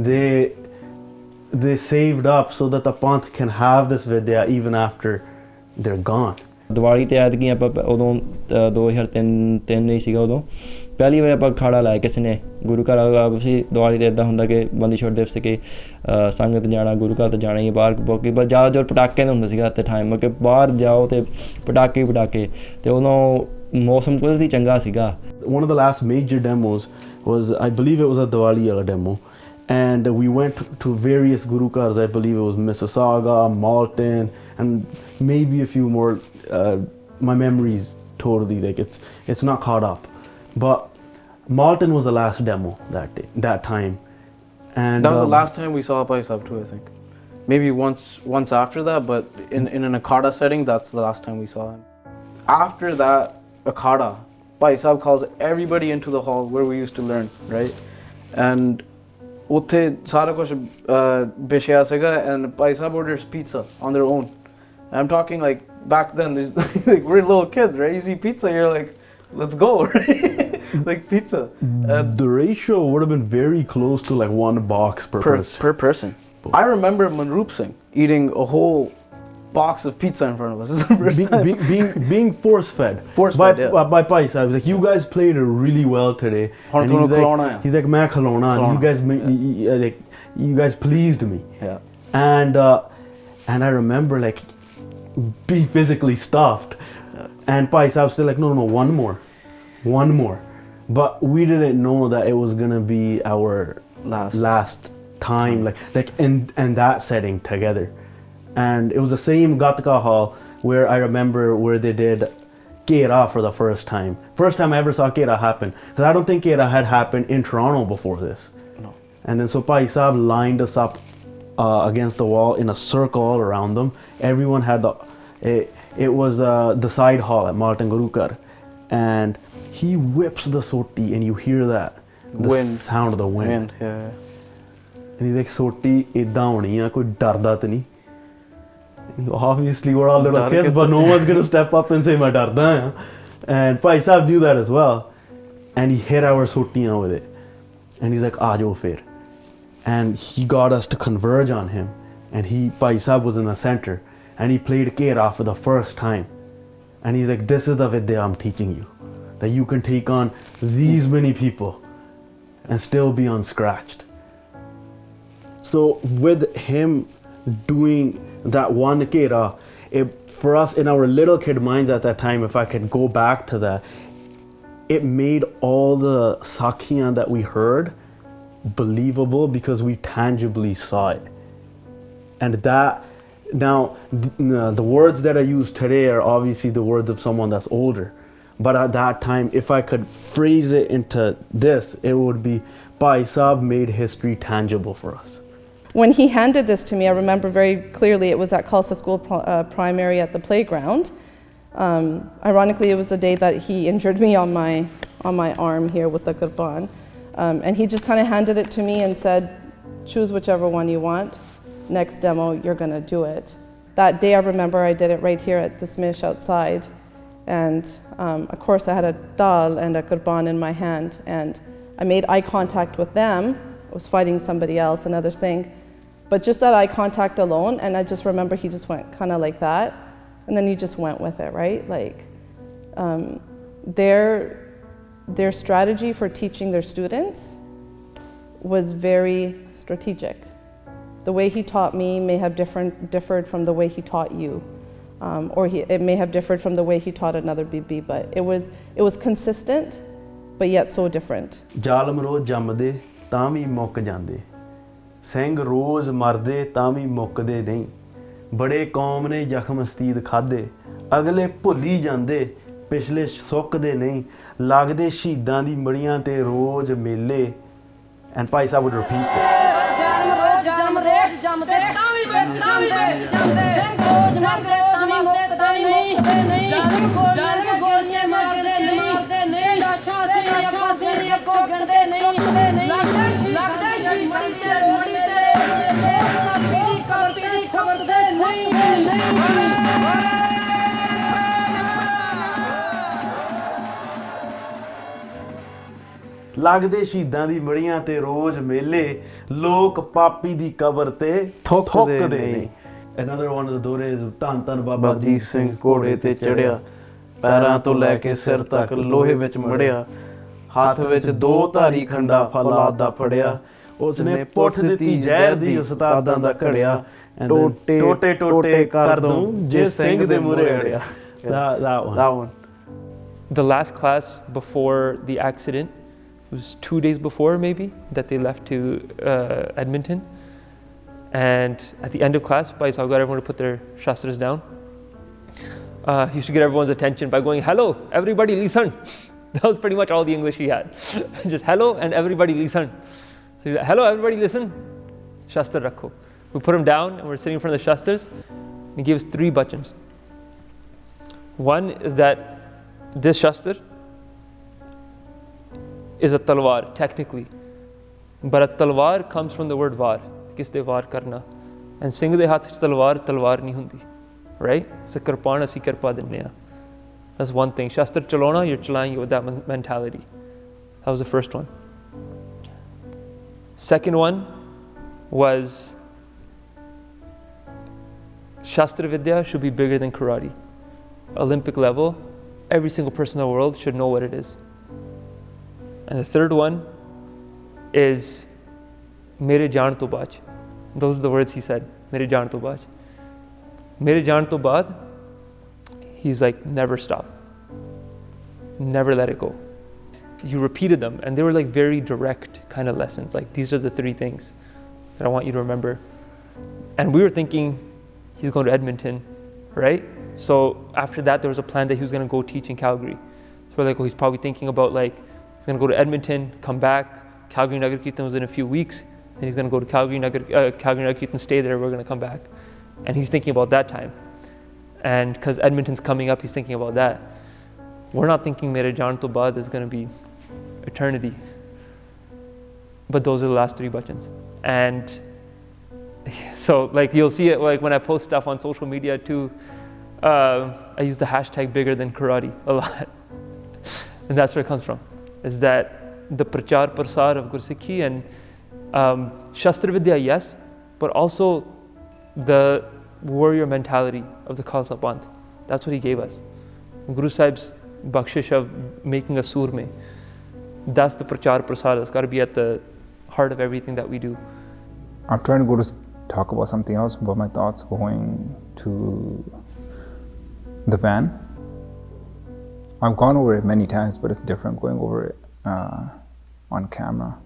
They saved up so that the Panth can have this vidya even after they're gone. Diwali 'ਤੇ ਐਤਕੀ ਆਪਾਂ ਉਦੋਂ 2003 ਹੀ ਸੀਗਾ, ਉਦੋਂ ਪਹਿਲੀ ਵਾਰ ਆਪਾਂ ਅਖਾੜਾ ਲਾਇਆ ਕਿਸੇ ਨੇ ਗੁਰੂ ਘਰ ਸੀ. ਦੀਵਾਲੀ 'ਤੇ ਇੱਦਾਂ ਹੁੰਦਾ ਕਿ ਬੰਦੀ ਛੋੜ ਦਿਵਸ ਕਿ ਸੰਗਤ ਜਾਣਾ, ਗੁਰੂ ਘਰ ਤਾਂ ਜਾਣਾ ਹੀ, ਬਾਹਰ ਬਾਕੀ ਬਸ ਜ਼ਿਆਦਾ ਜ਼ੋਰ ਪਟਾਕਿਆਂ ਦਾ ਹੁੰਦਾ ਸੀਗਾ at the time, ਕਿ ਬਾਹਰ ਜਾਓ ਅਤੇ ਪਟਾਕੇ ਅਤੇ ਉਦੋਂ ਮੌਸਮ ਕੁਦਰਤੀ ਚੰਗਾ ਸੀਗਾ. One of the last major demos was, I believe it was a Diwali demo, and we went to various Guru Cars. I believe it was Mississauga, Malton, and maybe a few more. My memory's totally like it's not caught up, but Malton was the last demo that time, and that was the last time we saw Bhai Sahib too, I think. Maybe once after that, but in an Akharaa setting, that's the last time we saw him. After that Akharaa, Bhai Sahib calls everybody into the hall where we used to learn, right? And ਉੱਥੇ ਸਾਰਾ ਕੁਝ ਵਿਛਿਆ ਸੀਗਾ, and Bhai Sahib orders pizza on their own. And I'm talking like back then, like we're little kids, right? You see pizza, you're like, let's go, right? Like pizza. The ratio would have been very close to like one box per person. I remember Manroop Singh eating a whole box of pizza in front of us. This is the first time. Being force-fed by Bhai Sahib. Like, you guys played really well today. And he's like, "Main khilona. You guys pleased me." Yeah. And I remember like being physically stuffed, and Bhai Sahib still like, no, one more. But we didn't know that it was gonna be our last time, like in that setting together. And it was the same Gatka hall where I remember where they did Kera for the first time. First time I ever saw Kera happen, because I don't think Kera had happened in Toronto before this. No. And then so Bhai Sahib lined us up against the wall in a circle all around them. Everyone had it was the side hall at Malton Guru Kar, and he whips the soti, and you hear that, the Wind. sound of the wind. Yeah. And he's like, soti idda honi hai, koi darda ta nahi. And obviously we're all little kids, but no one's gonna step up and say main darda hai. And Bhai Sahib knew that as well. And he hit our sotiyan with it. And he's like, aajo fir. And he got us to converge on him. And Bhai Sahib was in the center. And he played Kera for the first time. And he's like, this is the vidya I'm teaching you. That you can take on these many people and still be unscratched. So with him doing that one Kera, for us in our little kid minds at that time, if I could go back to that, it made all the sakhiyan that we heard believable because we tangibly saw it. And that, now the words that I use today are obviously the words of someone that's older. But at that time, if I could phrase it into this, it would be Bhai Sahib made history tangible for us. When he handed this to me, I remember very clearly it was at Khalsa School Primary at the playground. Ironically, it was the day that he injured me on my arm here with the qurban. And he just kind of handed it to me and said, choose whichever one you want. Next demo, you're gonna do it. That day I remember I did it right here at this mish outside. And of course I had a dal and a qurban in my hand, and I made eye contact with them. I was fighting somebody else, another Singh. But just that eye contact alone, and I just remember he just went kind of like that. And then he just went with it, right? Like their strategy for teaching their students was very strategic. The way he taught me may have differed from the way he taught you, or it may have differed from the way he taught another Bibi, but it was consistent, but yet so different. Jalam roz jamde, tami mok jande. Singh roz marde, tami mokde nahi. बड़े कौम ने जख्म स्तीद खाधे अगले भुली जांदे पिछले सुੱਕਦੇ नहीं लगदे शहीदां दी मड़ियां ते रोज मेले. And Bhai Sahib would repeat this. ਲੱਗਦੇ ਸ਼ਹੀਦਾਂ ਦੀ ਮੜੀਆਂ ਤੇ ਰੋਜ਼ ਮੇਲੇ ਲੋਕ ਪਾਪੀ ਦੀ ਕਬਰ ਤੇ ਥੁੱਕਦੇ ਨਹੀਂ. Another one of the ਦੋਹਰੇ ਧੰਨ ਧੰਨ ਬਾਬਾ ਦੀਪ ਸਿੰਘ ਘੋੜੇ ਤੇ ਚੜਿਆ ਪੈਰਾਂ ਤੋਂ ਲੈ ਕੇ ਸਿਰ ਤੱਕ ਲੋਹੇ ਵਿੱਚ ਮੜਿਆ ਹੱਥ ਵਿੱਚ ਦੋ ਧਾਰੀ ਖੰਡਾ ਫੌਲਾਦ ਦਾ ਫੜਿਆ ਉਸਨੇ ਪੁੱਠ ਦਿੱਤੀ ਜ਼ਹਿਰ ਦੀ ਉਸਤਾਦਾਂ ਦਾ ਘੜਿਆ ਟੋਟੇ ਟੋਟੇ ਕਰ ਦੂੰ ਜੇ ਸਿੰਘ ਦੇ ਮੂਹਰੇ ਅੜਿਆ. That one. The last class before the accident, it was 2 days before maybe that they left to Edmonton, and at the end of class Bhai Sahib got everyone to put their shastras down. He used to get everyone's attention by going, hello everybody listen. That was pretty much all the English he had. Just hello and everybody listen. So like, hello everybody listen, shastra rakho. We put him down and we're sitting in front of the shastras. He gave us 3 bachans. One is that this shastra is a talwar technically, but a talwar comes from the word var, kis de var karna, and Singh de haath ch talwar nahi hundi, right? It's a kirpan asi kirpa dinne a. That's one thing. Shastra chalona, you're chalaying it with that mentality. That was the first one. Second one was Shastra Vidya should be bigger than karate. Olympic level, every single person in the world should know what it is. And the third one is Mere jaan to baaj. Those are the words he said. Mere jaan to baaj. Mere jaan to baad, he's like, never stop. Never let it go. You repeated them, and they were like very direct kind of lessons. Like, these are the 3 things that I want you to remember. And we were thinking he's going to Edmonton, right? So after that, there was a plan that he was going to go teach in Calgary. So we're like, oh, he's probably thinking about like, he's going to go to Edmonton, come back. Calgary Nagar Kirtan was in a few weeks. Then he's going to go to Calgary Nagar Kirtan, stay there, we're going to come back. And he's thinking about that time. And because Edmonton's coming up, he's thinking about that. We're not thinking mere jaan to baad is going to be eternity. But those are the last 3 bachans. And so like you'll see it like when I post stuff on social media too, I use the hashtag bigger than karate a lot. And that's where it comes from, is that the prachar prasar of Gursikhi and Shastra Vidya, yes, but also the warrior mentality of the Khalsa Panth. That's what he gave us. Guru Sahib's bakshish of making a surme. That's the prachar prasar. That's got to be at the heart of everything that we do. I'm trying to go to talk about something else, but my thoughts going to the van. I've gone over it many times, but it's different going over it on camera.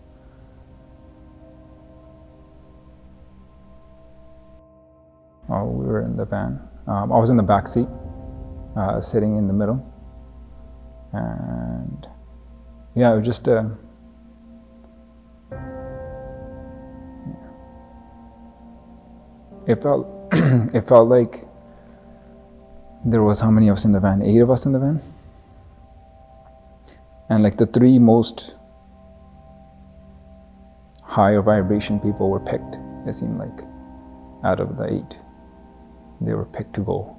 Oh, we were in the van. I was in the back seat, sitting in the middle. And yeah, it was just it felt like there was how many of us in the van? 8 of us in the van. And like the 3 most higher vibration people were picked, it seemed like, out of the 8. They were picked to go,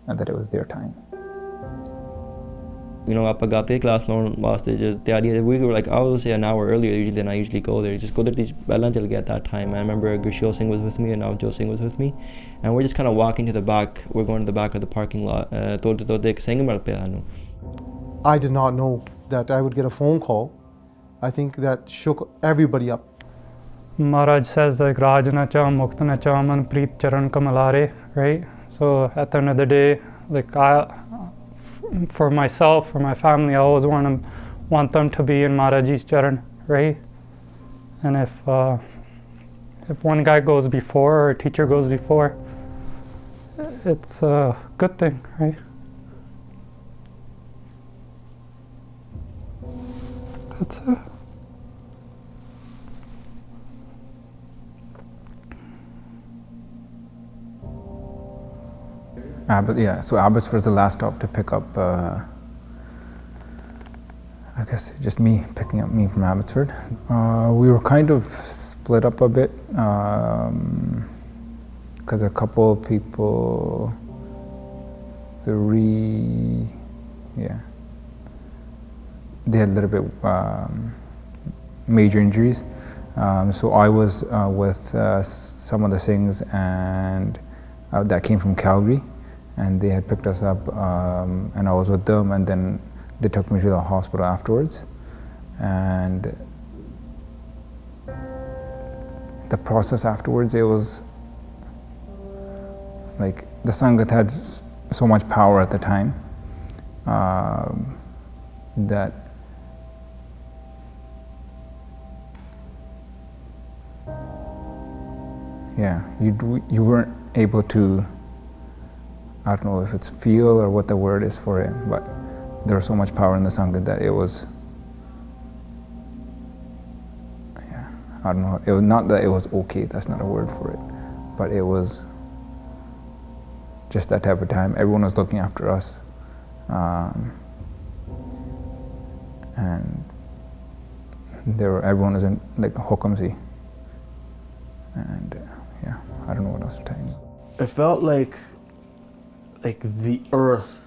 and that it was their time. You know, ਆਪਾਂ Gatka class laun ਵਾਸਤੇ ਜੇ ਤਿਆਰੀ we were like, I would say an hour earlier usually than I usually go there. Just go there ਪਹਿਲਾਂ ਚਲ ਗਿਆ at that time. I remember Gurshil Singh was with me and now Joe Singh was with me, and we're just kind of walking to the back. We're going to the back of the parking lot. ਤੋੜ ਇੱਕ ਸਿੰਘ ਮਿਲ ਪਿਆ ਸਾਨੂੰ. I did not know that I would get a phone call. I think that shook everybody up. Maharaj says like Raj na cha Mukt na cha man preet charan kamalare, right? So at the end of the day, like for myself, for my family, I always want them to be in Maharaj's charan, right? And if one guy goes before or a teacher goes before, it's a good thing, right? That's it. So Abbotsford was the last stop to pick up, I guess just me, picking up me from Abbotsford. We were kind of split up a bit, because a couple people, 3, they had a little bit major injuries. So I was with some of the Singhs and that came from Calgary. And they had picked us up, and I was with them, and then they took me to the hospital afterwards. And the process afterwards, it was like the Sangat had so much power at the time that you weren't able to, I don't know if it's feel or what the word is for it, but there was so much power in the Sangha that it was, I don't know, it was not that it was okay, that's not a word for it, but it was just that type of time. Everyone was looking after us, and everyone was in like Hukamsi, and I don't know what else to tell you. It felt like the earth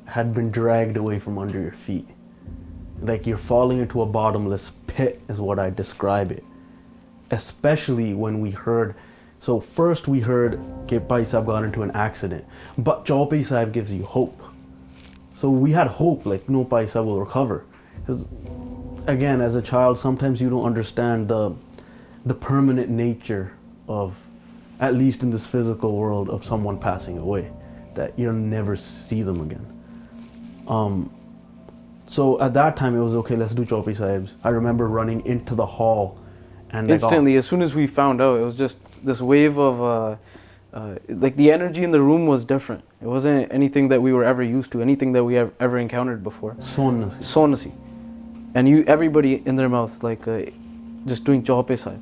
had been dragged away from under your feet. Like you're falling into a bottomless pit is what I describe it. Especially when we heard, so first we heard Bhai Sahib got into an accident, but Bhai Sahib gives you hope. So we had hope, like no, Bhai Sahib will recover. Because again, as a child, sometimes you don't understand the permanent nature of, at least in this physical world, of someone passing away, that you'll never see them again. So at that time it was okay, let's do Bhai Sahib's. I remember running into the hall and instantly, as soon as we found out, it was just this wave of like the energy in the room was different. It wasn't anything that we were ever used to, anything that we have ever encountered before. Sonasi. And everybody in their mouth, like just doing Bhai Sahib,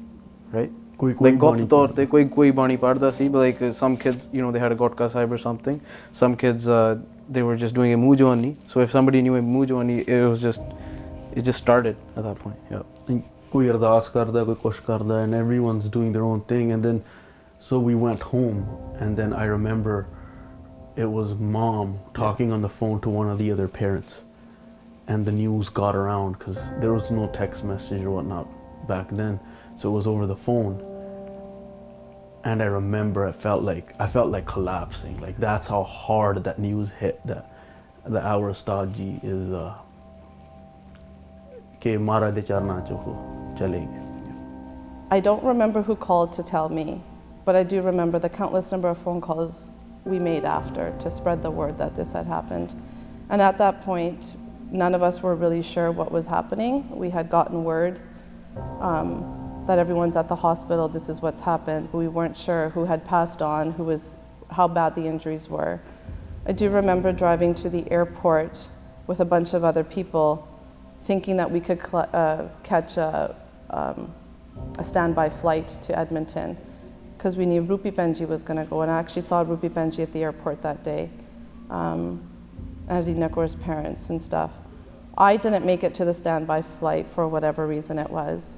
right? like got तौर पे कोई बाणी पढ़ता सी, but like some kids, you know, they had a Gatka sahib or something. Some kids they were just doing a mujwani. So if somebody knew a mujwani, it just started at that point. Yeah. कोई अरदास करदा, कोई कुछ करदा, and everyone's doing their own thing. And then so we went home, and then I remember it was mom talking on the phone to one of the other parents, and the news got around because there was no text message or whatnot back then, so it was over the phone. And I remember I felt like collapsing. Like that's how hard that news hit, that our Ustaad Ji is ke mara de charna choko chalenge. I don't remember who called to tell me, but I do remember the countless number of phone calls we made after to spread the word that this had happened. And at that point, none of us were really sure what was happening. We had gotten word that everyone's at the hospital, this is what's happened, but we weren't sure who had passed on, how bad the injuries were. I do remember driving to the airport with a bunch of other people, thinking that we could catch a standby flight to Edmonton, because we knew Rupi Benji was going to go, and I actually saw Rupi Benji at the airport that day, and Nakur's parents and stuff. I didn't make it to the standby flight for whatever reason it was.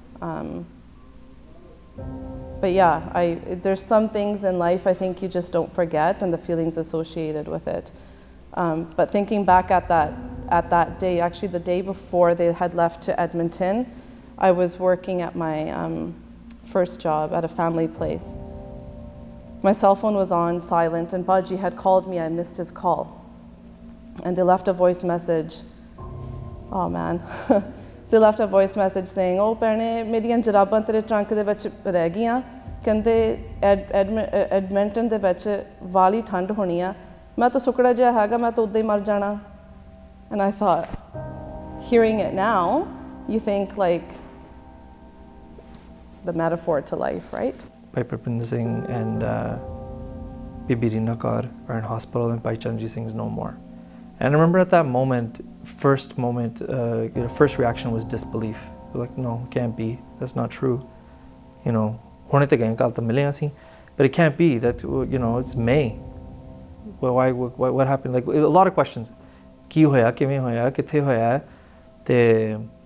But yeah, there's some things in life I think you just don't forget, and the feelings associated with it. But thinking back at that day, actually the day before they had left to Edmonton, I was working at my first job at a family place. My cell phone was on silent, and Baji had called me. I missed his call. And they left a voice message. Oh man. They left a voice message saying, oh, Perne, meriyan jaraban tere trunk de vich reh giyan. Kende Edmonton de vich wali thand honi a. Main to sukda jiha hega, main to udda hi mar jana. And I thought, hearing it now, you think like the metaphor to life, right? Bhai Bhinderanwale Singh and Bibi Nakar are in hospital, and Bhai Charnjit Singh is no more. And I remember at that moment, first reaction was disbelief. We're like, no, it can't be. That's not true. You know, but it can't be that, you know, it's May. Well, why? What happened? Like a lot of questions. Ki hoya, kive hoya, kithe hoya?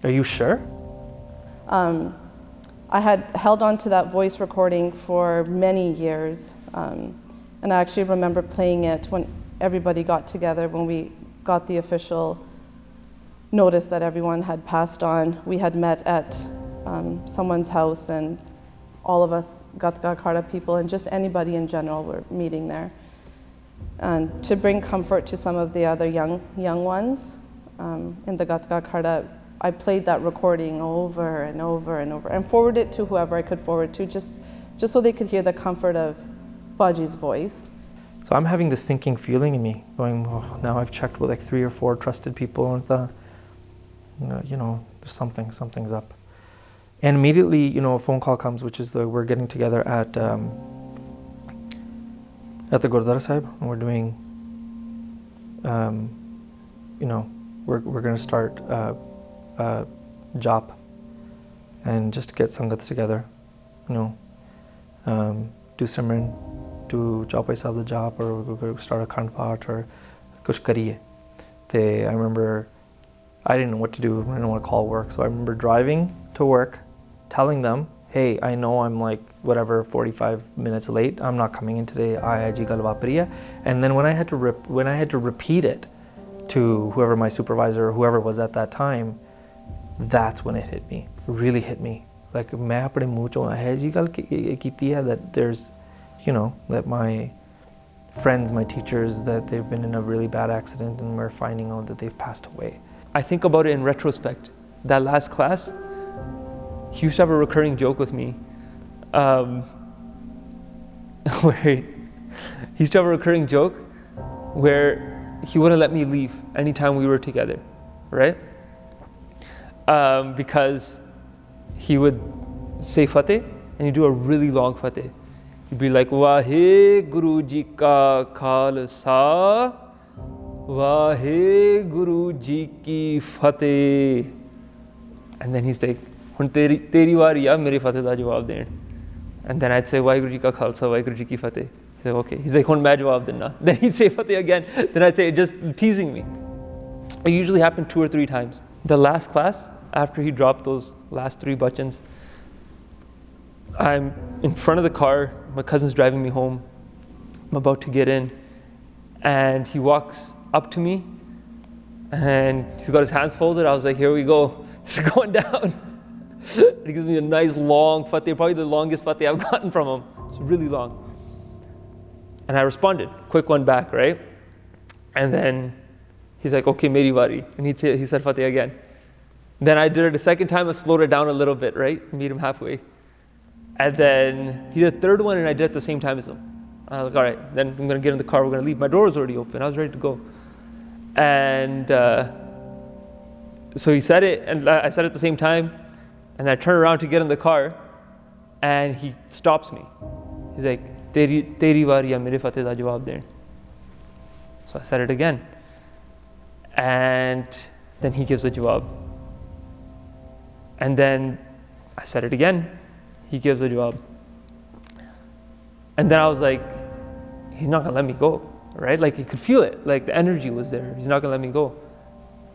Are you sure? I had held on to that voice recording for many years, and I actually remember playing it when everybody got together, when we got the official notice that everyone had passed on. We had met at someone's house, and all of us Gatka Akharaa people and just anybody in general were meeting there. And to bring comfort to some of the other young ones in the Gatka Akharaa, I played that recording over and over and over, and forwarded it to whoever I could forward to, just so they could hear the comfort of Baji's voice. So I'm having this sinking feeling in me, going, oh, now I've checked with like 3 or 4 trusted people, and you know, there's something's up. And immediately, you know, a phone call comes, which is we're getting together at the Gurudwara Sahib, and we're doing, you know, we're going to start jop, and just to get sangat together, you know, do simran, do japa sahib the jop, or we'll start a khand path, or kuch kariye. I remember I didn't know what to do. I didn't know what to call work, so I remember driving to work, telling them, hey, I know I'm like whatever 45 minutes late, I'm not coming in today, and then when I had to repeat it to whoever my supervisor or whoever was at that time, that's when it hit me, really hit me. Like, main apne muh chon hai ji gal ਕੀਤੀ hai, that there's, you know, that my friends, my teachers, that they've been in a really bad accident, and we're finding out that they've passed away. I think about it in retrospect. That last class, he used to have a recurring joke with me. Where he used to have a recurring joke where he wouldn't let me leave anytime we were together, right? Because he would say Fateh, and he'd do a really long Fateh. He'd be like, Vaheguru Ji Ka Khalsa, Vaheguru Ji Ki Fateh. And then he's like, Hun teri wari ya mere Fateh da jawab den. And then I'd say, Waheguru Ji Ka Khalsa, Waheguru Ji Ki Fateh. He's like, okay. He's like, "Hun main jawab dinna." Then he'd say Fateh again. Then I'd say, just teasing me. It usually happened 2 or 3 times. The last class, after he dropped those last 3 bachans, I'm in front of the car. My cousin's driving me home. I'm about to get in. And he walks up to me. And he's got his hands folded. I was like, here we go. It's going down. He gives me a nice long fateh, probably the longest fateh I've gotten from him. It's really long. And I responded, quick one back, right? And then he's like, okay, meri wari. And he said fateh again. Then I did it a second time. I slowed it down a little bit, right? Meet him halfway. And then he did a third one, and I did it at the same time as him. I was like, all right, then I'm going to get in the car. We're going to leave. My door was already open. I was ready to go. And so he said it, and I said it at the same time. And I turn around to get in the car, and he stops me. He's like, Teri wari hai mere fateh da jawab den. So I said it again. And then he gives the jawab. And then I said it again. He gives the jawab. And then I was like, he's not gonna let me go, right? Like you could feel it, like the energy was there. He's not gonna let me go.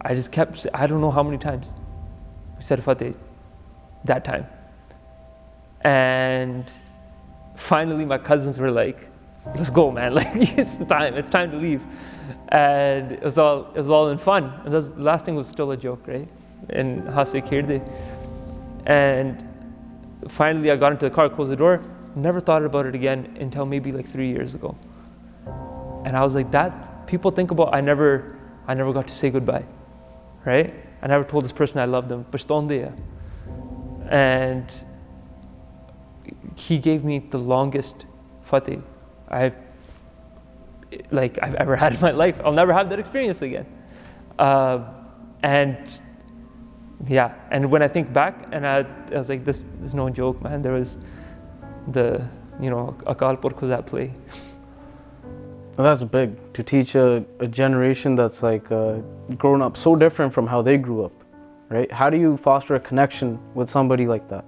I just kept, I don't know how many times we said fateh that time. And finally my cousins were like, let's go, man, like it's time to leave. And it was all in fun. And the last thing was still a joke, right? And hase kherde. And finally I got into the car, closed the door, never thought about it again until maybe like 3 years ago. And I was like, that people think about, I never got to say goodbye, right? I never told this person I loved them. And he gave me the longest fateh I've ever had in my life. I'll never have that experience again. And when I think back, and I was like, this is no joke, man. There was Akal Purkh was at play. Well, that's big, to teach a generation that's like grown up so different from how they grew up, right? How do you foster a connection with somebody like that?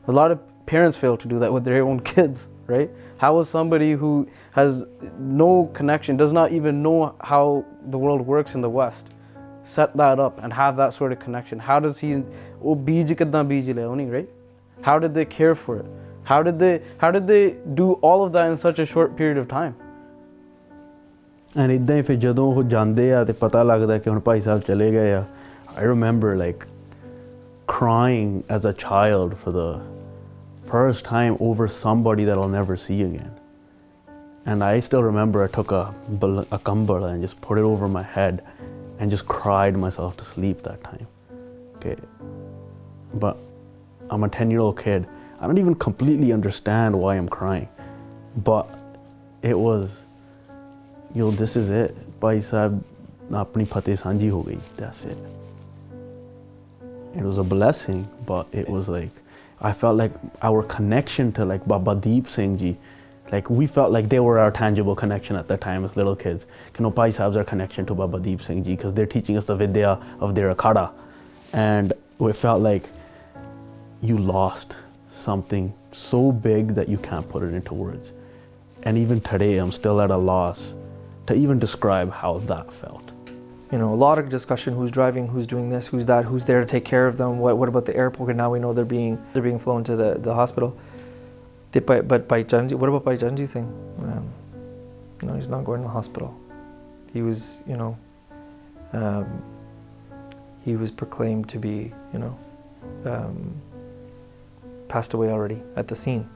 A lot of parents fail to do that with their own kids, right? How is somebody who has no connection, does not even know how the world works in the West, set that up and have that sort of connection? How does he, right? How did they care for it? How did they do all of that in such a short period of time? And ਇਦਾਂ ਹੀ ਫਿਰ ਜਦੋਂ ਉਹ ਜਾਂਦੇ ਆ ਤੇ ਪਤਾ ਲੱਗਦਾ ਕਿ ਹੁਣ ਭਾਈ ਸਾਹਿਬ ਚਲੇ ਗਏ ਆ. I remember like crying as a child for the first time over somebody that I'll never see again. And I still remember I took a kambal and just put it over my head and just cried myself to sleep that time. Okay, but I'm a 10-year-old kid. I don't even completely understand why I'm crying, but it was, this is it. Bhai Sahib apni fateh sanji ho gayi. That's it. It was a blessing, but it was like, I felt like our connection to like Baba Deep Singh Ji, like we felt like they were our tangible connection at that time as little kids. Bhai Sahib's our connection to Baba Deep Singh Ji because they're teaching us the vidya of their Akharaa. And it felt like you lost something so big that you can't put it into words. And even today, I'm still at a loss to even describe how that felt. A lot of discussion, who's driving, who's doing this, who's that, who's there to take care of them, what about the airport, and now we know they're being flown to the hospital. But Bhai Charnjit, what about Bhai Charnjit Singh? No, he's not going to the hospital. He was, he was proclaimed to be, passed away already at the scene.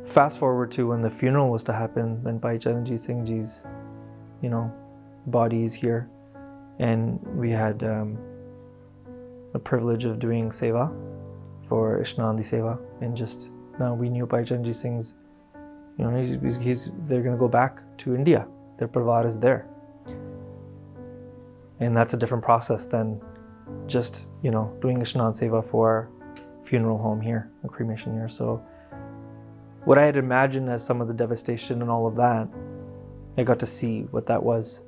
Fast forward to when the funeral was to happen, then Bhai Charnjit Singh Ji's, body is here, and we had the privilege of doing sewa for Ishnan di sewa, and just now we knew Bhai Charnjit Singh's, they're going to go back to India. Their parivar is there, and that's a different process than just doing Ishnan sewa for funeral home here, a cremation here. So what I had imagined as some of the devastation and all of that, I got to see what that was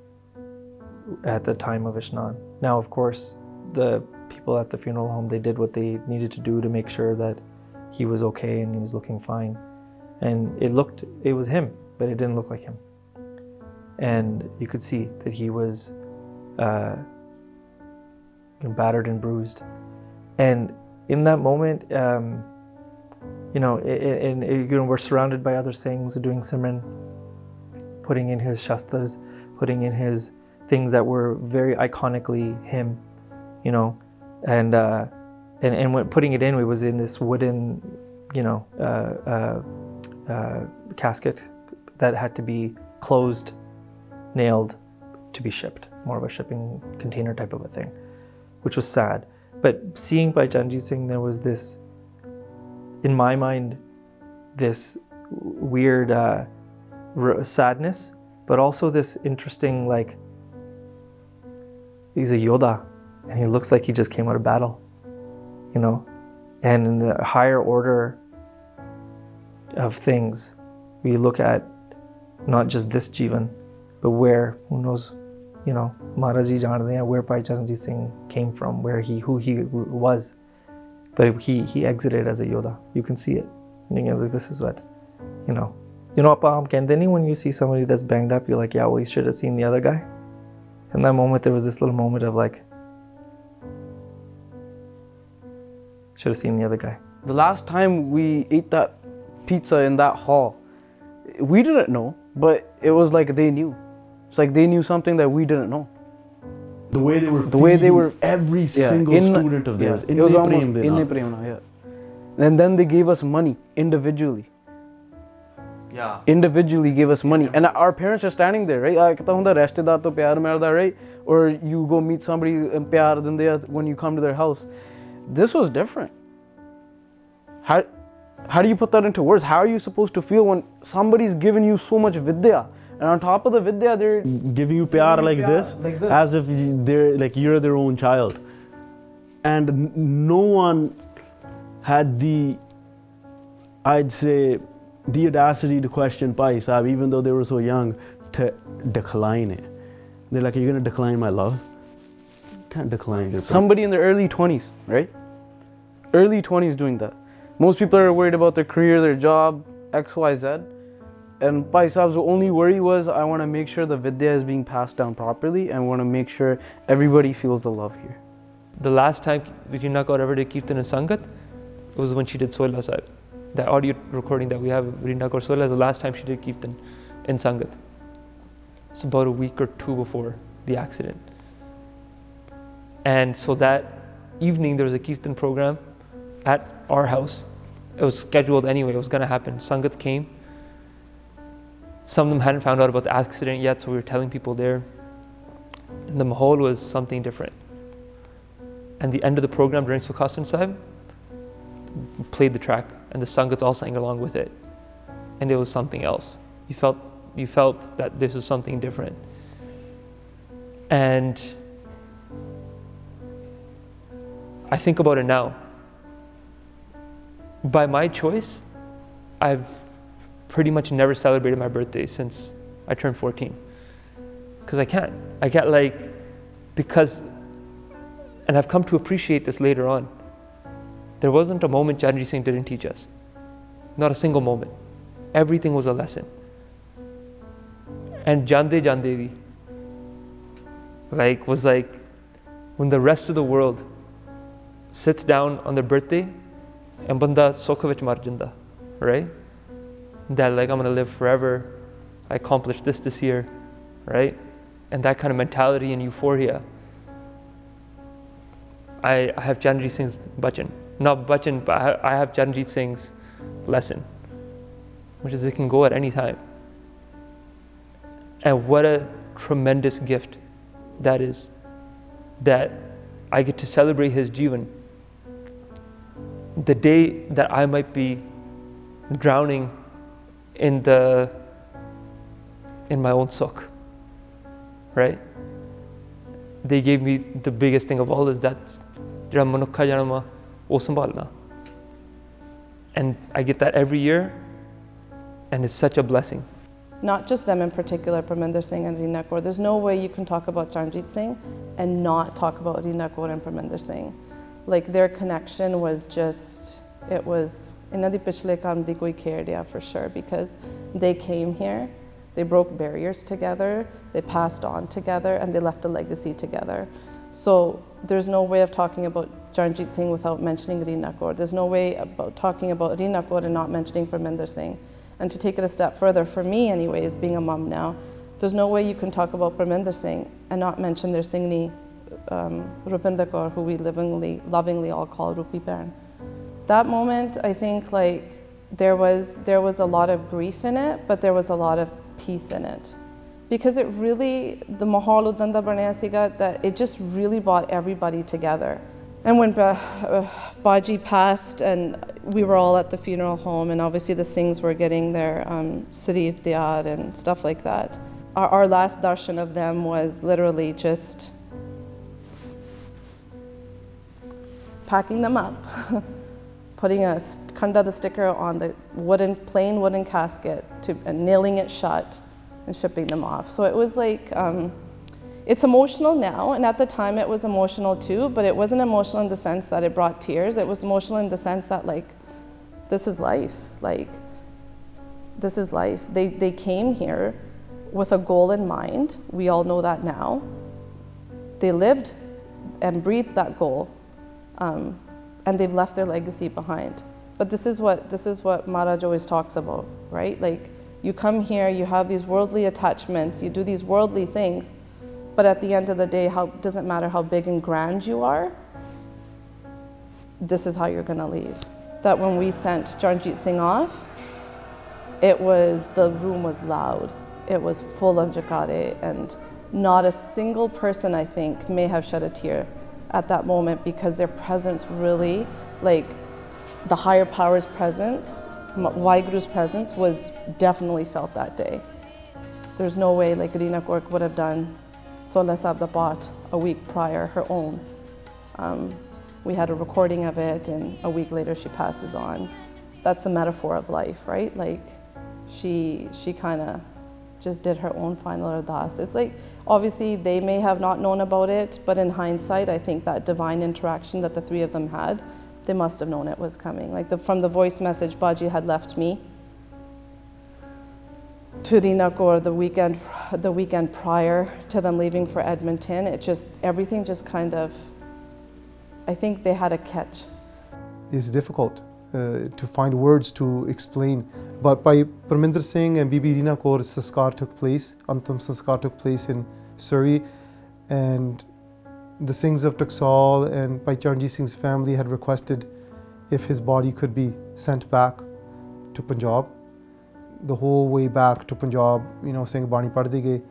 at the time of Ishnan. Now, of course, the people at the funeral home, they did what they needed to do to make sure that he was okay and he was looking fine. And it was him, but it didn't look like him. And you could see that he was battered and bruised. And in that moment, we're surrounded by other Singhs doing Simran, putting in his shastras, putting in his things that were very iconically him, and when putting it in, it was in this wooden, casket that had to be closed, nailed to be shipped, more of a shipping container type of a thing, which was sad. But seeing Bhai Charnjit Singh, there was this, in my mind, this weird sadness, but also this interesting, like, he's a Yoda and he looks like he just came out of battle, and in the higher order of things, we look at not just this Jivan, but where, who knows, Maharaj Ji jaande hain where Bhai Charnjit Singh came from, who he was. But he exited as a Yoda. You can see it. This is what, aapa kende nahi, when you see somebody that's banged up, you're like, yeah, well, you should have seen the other guy. In that moment, there was this little moment of like, should have seen the other guy. The last time we ate that pizza in that hall, we didn't know, but it was like they knew. It's like they knew something that we didn't know. The way they were every single student of theirs. It was almost inne prem, yeah. And then they gave us money individually. Yeah. Individually gave us money. And our parents are standing there, right? Right? Or you go meet somebody and pyar dinde when you come to their house. This was different. How do you put that into words? How are you supposed to feel when somebody's given you so much vidya, and on top of the vidya, they're giving you pyar like this, as if you're their own child, and no one had the audacity to question Bhai Sahib, even though they were so young, to decline it. They're like, "You're gonna decline my love?" Can't decline it. Somebody in their early 20s, right? Early 20s doing that. Most people are worried about their career, their job, X, Y, Z. And Bhai Sahib's only worry was, I want to make sure the vidya is being passed down properly and want to make sure everybody feels the love here. The last time Rina Kaur ever did Kirtan in Sangat was when she did Sohila Sahib. The audio recording that we have of Rina Kaur Sohila is the last time she did Kirtan in Sangat. It's about a week or two before the accident. And so that evening there was a Kirtan program at our house. It was scheduled anyway, it was going to happen. Sangat came. Some of them hadn't found out about the accident yet, so we were telling people there. And the mahal was something different. And the end of the program during Sukhasana Sahib, played the track, and the Sangats all sang along with it. And it was something else. You felt that this was something different. And I think about it now. By my choice, I've pretty much never celebrated my birthday since I turned 14. Because I can't because, and I've come to appreciate this later on, there wasn't a moment Charnjit Singh didn't teach us. Not a single moment. Everything was a lesson. And Jande Jandevi, was like when the rest of the world sits down on their birthday and banda sukha vich mar janda, right? That I'm gonna live forever, I accomplished this year, right? And that kind of mentality and euphoria. I have Charnjit Singh's bachan. Not bachan, but I have Charnjit Singh's lesson, which is it can go at any time. And what a tremendous gift that is, that I get to celebrate his Jivan. The day that I might be drowning in my own sukh, right? They gave me the biggest thing of all is that manukha janama wo sambhalna. And I get that every year, and it's such a blessing. Not just them in particular, Parminder Singh and Rina Kaur. There's no way you can talk about Charnjit Singh and not talk about Rina Kaur and Parminder Singh. Their connection was just, it was Inna di pichle karm di koi kher diya for sure, because they came here, they broke barriers together, they passed on together, and they left a legacy together. So there's no way of talking about Charnjit Singh without mentioning Reena Kaur. There's no way about talking about Reena Kaur and not mentioning Parminder Singh. And to take it a step further, for me anyways, being a mum now, there's no way you can talk about Parminder Singh and not mention their Singhni, Rupinder Kaur, who we lovingly all call Rupi Bhain. That moment, I think, like, there was a lot of grief in it, but there was a lot of peace in it. Because it really, the mahal udanda banaya siga, that it just really brought everybody together. And when Baji passed, and we were all at the funeral home, and obviously the Singhs were getting their Sri Diyar and stuff like that. Our last darshan of them was literally just packing them up, putting a khanda, the sticker, on the plain wooden casket, and nailing it shut and shipping them off. So it was like, it's emotional now, and at the time it was emotional too, but it wasn't emotional in the sense that it brought tears. It was emotional in the sense that, like, this is life. Like, this is life. They came here with a goal in mind. We all know that now. They lived and breathed that goal, and they've left their legacy behind. But this is what Maharaj always talks about, right? Like, you come here, you have these worldly attachments, you do these worldly things, but at the end of the day, doesn't matter how big and grand you are, this is how you're gonna leave. That when we sent Charnjit Singh off, the room was loud. It was full of jakare, and not a single person, I think, may have shed a tear at that moment, because their presence really, like, the higher power's presence, Vaheguru's presence, was definitely felt that day. There's no way, like, Reena Kaur would have done Sola Sahib da Path a week prior, her own. We had a recording of it, and a week later she passes on. That's the metaphor of life, right? Like, she kind of just did her own final ardas. It's like, obviously they may have not known about it, but in hindsight, I think that divine interaction that the three of them had, they must have known it was coming. Like, from the voice message Baji had left me to Reena Kaur the weekend prior to them leaving for Edmonton, everything just kind of, I think they had a catch. It's difficult to find words to explain. But by Parminder Singh and Bibi Reena Kaur's sanskar took place, Antam sanskar took place in Surrey, and the Singhs of Taksal and Bhai Charnjit Singh's family had requested if his body could be sent back to Punjab. The whole way back to Punjab, Singh Bani Padde gaye.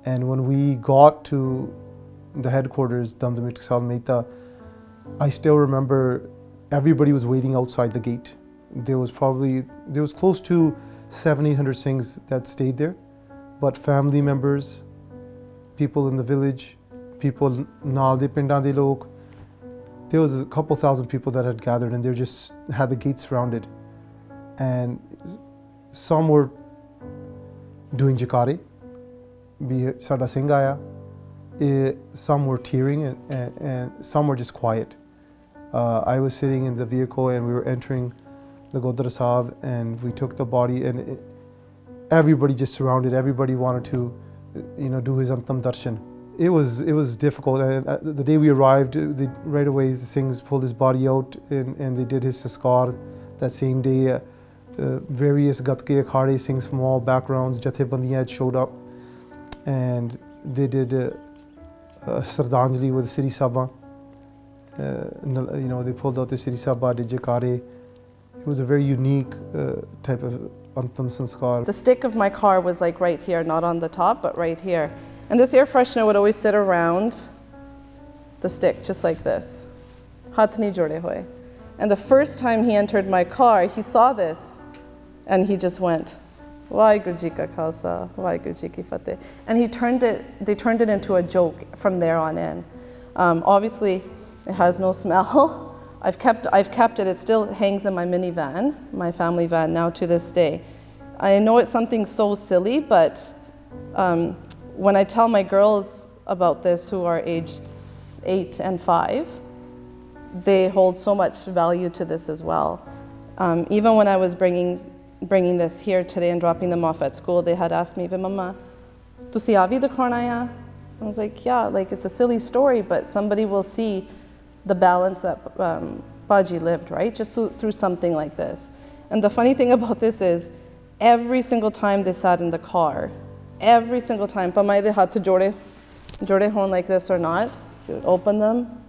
And when we got to the headquarters, Damdami Taksal, Mehta, I still remember everybody was waiting outside the gate. There was close to 700-800 Singhs that stayed there, but family members, people in the village, people naal de pindan de log, there was a couple thousand people that had gathered, and they just had the gate surrounded. And some were doing jakare, bhi sada Singh aaya, some were tearing, and some were just quiet. I was sitting in the vehicle, and we were entering the Gurdwara Sahib, and we took the body, and everybody just surrounded. Everybody wanted to, do his Antam Darshan. It was difficult. And the day we arrived, right away the Singhs pulled his body out, and they did his sanskar that same day. Various Gatka Akharaa Singhs from all backgrounds, Jathebandiyan had showed up, and they did a Sardanjali with Sri Sabha. They pulled out the Sri Sabha, did jakare. It was a very unique type of Antam sanskar. The stick of my car was like right here, not on the top, but right here. And this air freshener would always sit around the stick, just like this. Hath nahi jode hoye. And the first time he entered my car, he saw this, and he just went, Vaheguru Ji ka Khalsa, Vaheguru Ji ki Fateh. And they turned it into a joke from there on in. Obviously, it has no smell. I've kept it. It still hangs in my minivan, my family van, now to this day. I know it's something so silly, but when I tell my girls about this, who are aged 8 and 5, they hold so much value to this as well. Even when I was bringing this here today and dropping them off at school, they had asked me, Mama, tusi avi dikhana ya? I was like, yeah, like it's a silly story, but somebody will see the balance that Baji lived, right? Just through something like this. And the funny thing about this is, every single time they sat in the car, every single time, pamai de hath jode hon like this or not, you would open them,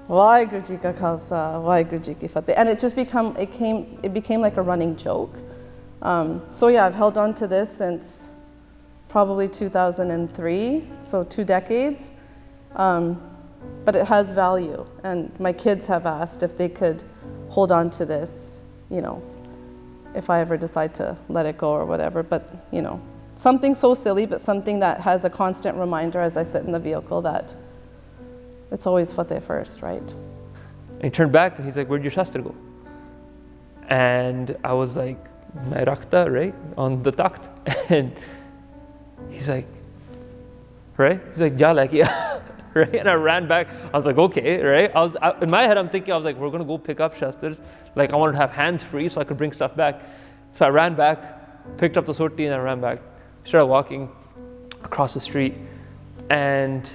Vaheguru Ji ka Khalsa, Vaheguru Ji ki Fateh. And it became like a running joke. So yeah, I've held on to this since probably 2003, so 2 decades. But it has value, and my kids have asked if they could hold on to this, you know, if I ever decide to let it go or whatever. But, you know, something so silly, but something that has a constant reminder as I sit in the vehicle that it's always Fateh first, right? And he turned back and he's like, where'd your Shastra go? And I was like, Main rakhta, right, on the takht. And he's like, right? He's like, ja lakiya. Right? And I ran back. I was like, okay, right? In my head, I'm thinking, I was like, we're going to go pick up Shastras. Like, I wanted to have hands free so I could bring stuff back. So I ran back, picked up the soti, and I ran back. Started walking across the street. And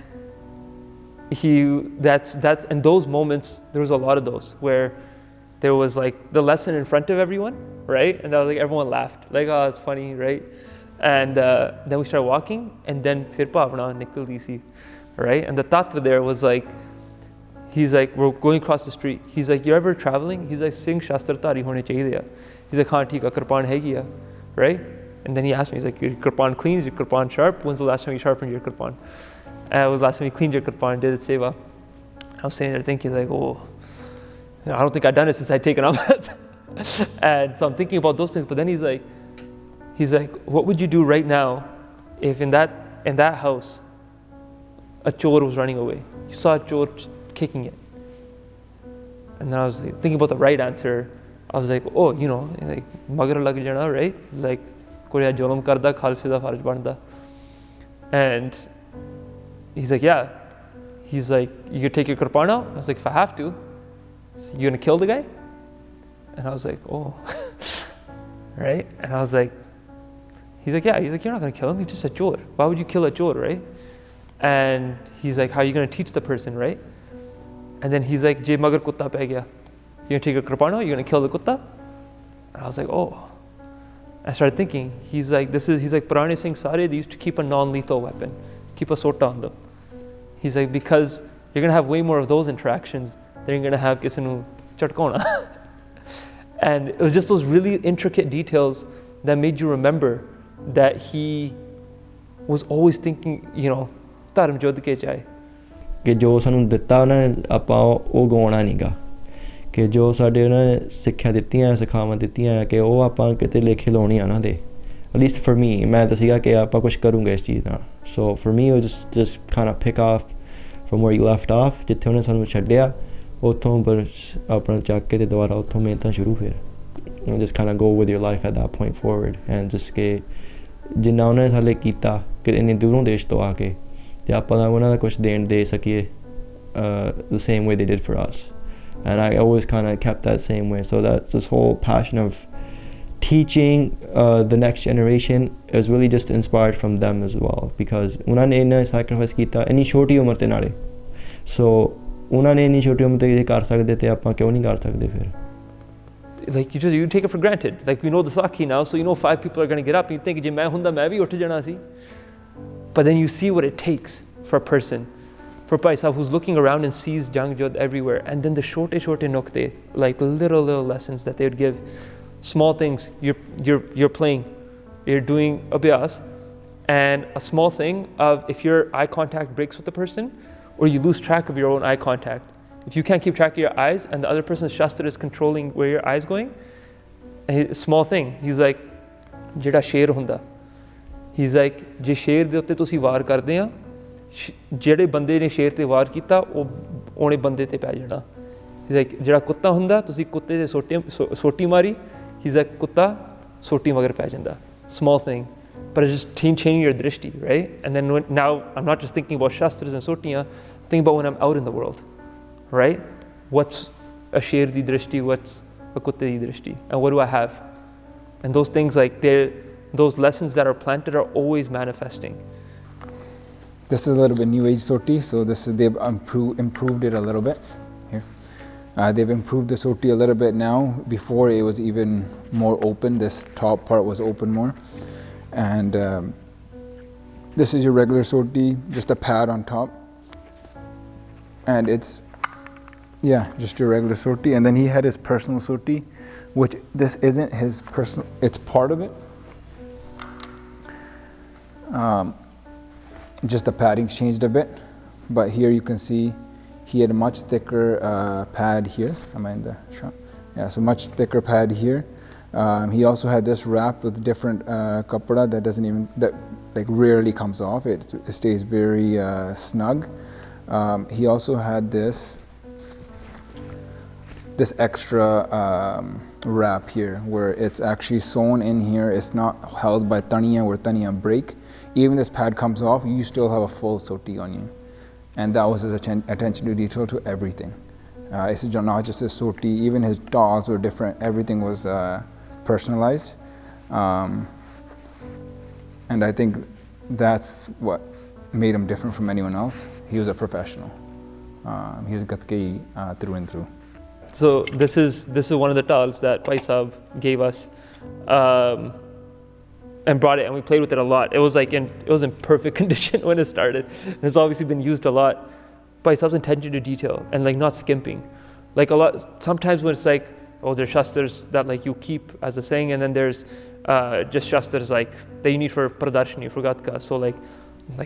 in those moments, there was a lot of those where there was like the lesson in front of everyone, right? And that was like, everyone laughed. Like, oh, it's funny, right? And then we started walking, and then fir bhavna nikal di si. Right? And the tattva there was like, he's like, we're going across the street. He's like, you're ever traveling? He's like, Singh Shastra Tari hone chahiye. He's like, haan theek hai, kirpan hai hai. Right? And then he asked me, he's like, your kirpan clean? Is your kirpan sharp? When's the last time you sharpened your kirpan? And it was the last time you cleaned your kirpan, did it sewa. I was sitting there thinking like, oh, I don't think I've done it since I'd taken Amrit. And so I'm thinking about those things. But then he's like, what would you do right now if in that house, a chor was running away? You saw a chor kicking it. And then I was like, thinking about the right answer. I was like, oh, you know, like, magar lag jana, right? Like, koi jolam karda, Khalsa da farj banda. And he's like, yeah. He's like, you could take your kirpan out? I was like, if I have to. So you're gonna kill the guy? And I was like, oh. Right? And I was like, he's like, yeah. He's like, you're not gonna kill him. He's just a chor. Why would you kill a chor, right? And he's like, how are you going to teach the person, right? And then he's like, Je magar kutta pe gaya. You're going to take a kirpan out, you're going to kill the kutta? And I was like, oh. I started thinking, he's like, Purane Singh Sare, they used to keep a non-lethal weapon, keep a sota on them. He's like, because you're going to have way more of those interactions than you're going to have kisi nu chatkona. And it was just those really intricate details that made you remember that he was always thinking, you know, ਧਰਮ ਜੁੱਧ ਕੇ ਚਾਹੇ ਕਿ ਜੋ ਸਾਨੂੰ ਦਿੱਤਾ ਉਹਨਾਂ ਨੇ ਆਪਾਂ ਉਹ ਗਵਾਉਣਾ ਨਹੀਂਗਾ ਕਿ ਜੋ ਸਾਡੇ ਉਹਨਾਂ ਨੇ ਸਿੱਖਿਆ ਦਿੱਤੀਆਂ ਸਿਖਾਵਾਂ ਦਿੱਤੀਆਂ ਕਿ ਉਹ ਆਪਾਂ ਕਿਤੇ ਲੇਖੇ ਲਾਉਣੀਆਂ ਉਹਨਾਂ ਦੇ at least for me ਮੈਂ ਤਾਂ ਸੀਗਾ ਕਿ ਆਪਾਂ ਕੁਝ ਕਰੂੰਗੇ ਇਸ ਚੀਜ਼ ਨਾਲ so for me it was just kind of pick off from where you left off ਜਿੱਥੇ ਉਹਨੇ ਸਾਨੂੰ ਛੱਡਿਆ ਉੱਥੋਂ ਪਰ ਆਪਣਾ ਚੱਕ ਕੇ ਤੇ ਦੁਬਾਰਾ ਉੱਥੋਂ ਮਿਹਨਤਾਂ ਸ਼ੁਰੂ ਫਿਰ and just kind of go with your life at that point forward and just ਕਿ ਜਿੰਨਾ ਉਹਨੇ ਸਾਡੇ ਕੀਤਾ ਕਿ ਇੰਨੀ ਦੂਰੋਂ ਦੇਸ਼ ਤੋਂ ਆ ਕੇ ਤੇ ਆਪਾਂ ਦਾ ਉਹਨਾਂ ਦਾ ਕੁਝ ਦੇਣ ਦੇ ਸਕੀਏ the same way they did for us and I always kind of kept that same way so that's this whole passion of teaching the next generation is really just inspired from them as well because ਉਹਨਾਂ ਨੇ ਇੰਨਾ sacrifice ਕੀਤਾ ਇੰਨੀ ਛੋਟੀ ਉਮਰ ਤੇ ਨਾਲੇ so ਉਹਨਾਂ ਨੇ ਇੰਨੀ ਛੋਟੀ ਉਮਰ ਤੇ ਜੇ ਕਰ ਸਕਦੇ ਤੇ ਆਪਾਂ ਕਿਉਂ ਨਹੀਂ ਕਰ ਸਕਦੇ ਫਿਰ like you take it for granted like we know the Sakhi now so you know 5 people are going to get up and you think je main hunda main bhi uth jana si but then you see what it takes for a person for Bhai Sahib who's looking around and sees Jang Jod everywhere and then the shorte nukte like little lessons that they would give small things you're playing you're doing abhyas and a small thing of if your eye contact breaks with the person or you lose track of your own eye contact if you can't keep track of your eyes and the other person's shastra is controlling where your eye is going, a small thing, he's like, jeda sher hunda. He's like, je sher de utte tusi waar karde ha, jede bande ne sher te waar kita, one bande te pੈ jana. He's like, jeda kutta hunda, tusi kutte te soti mari, he's like, kutta soti magar pੈ janda. Small thing, but it's just changing your drishti, right? And then now I'm not just thinking about shastras and sotiyan, I'm thinking about when I'm out in the world. Right? What's a sher di drishti? What's a kutte di drishti. And what do I have? And those things, like those lessons that are planted are always manifesting. This is a little bit new age soti, so they've improved it a little bit. Here, they've improved the soti a little bit now. Before it was even more open. This top part was open more, and this is your regular soti, just a pad on top, and it's just your regular soti. And then he had his personal soti, which this isn't his personal. It's part of it. Just the padding's changed a bit, but here you can see he had a much thicker pad here. Am I in the shot? Yeah, so much thicker pad here. He also had this wrap with different kapda that like rarely comes off. It stays very snug. He also had this extra wrap here where it's actually sewn in here. It's not held by taniya where taniya break. Even this pad comes off, you still have a full soti on you. And that was his attention to detail to everything. It's not just his soti, even his dolls were different. Everything was personalized. And I think that's what made him different from anyone else. He was a professional. He was Gatkai through and through. So this is one of the towels that Bhai Sahib gave us, and brought it, and we played with it a lot. It was in perfect condition when it started. And it's obviously been used a lot. Bhai Sahib's attention to detail and like not skimping. Like a lot, sometimes when it's like, oh, there's shastras that like you keep as a saying, and then there's just shastras like that you need for pradarshani, for gatka. So like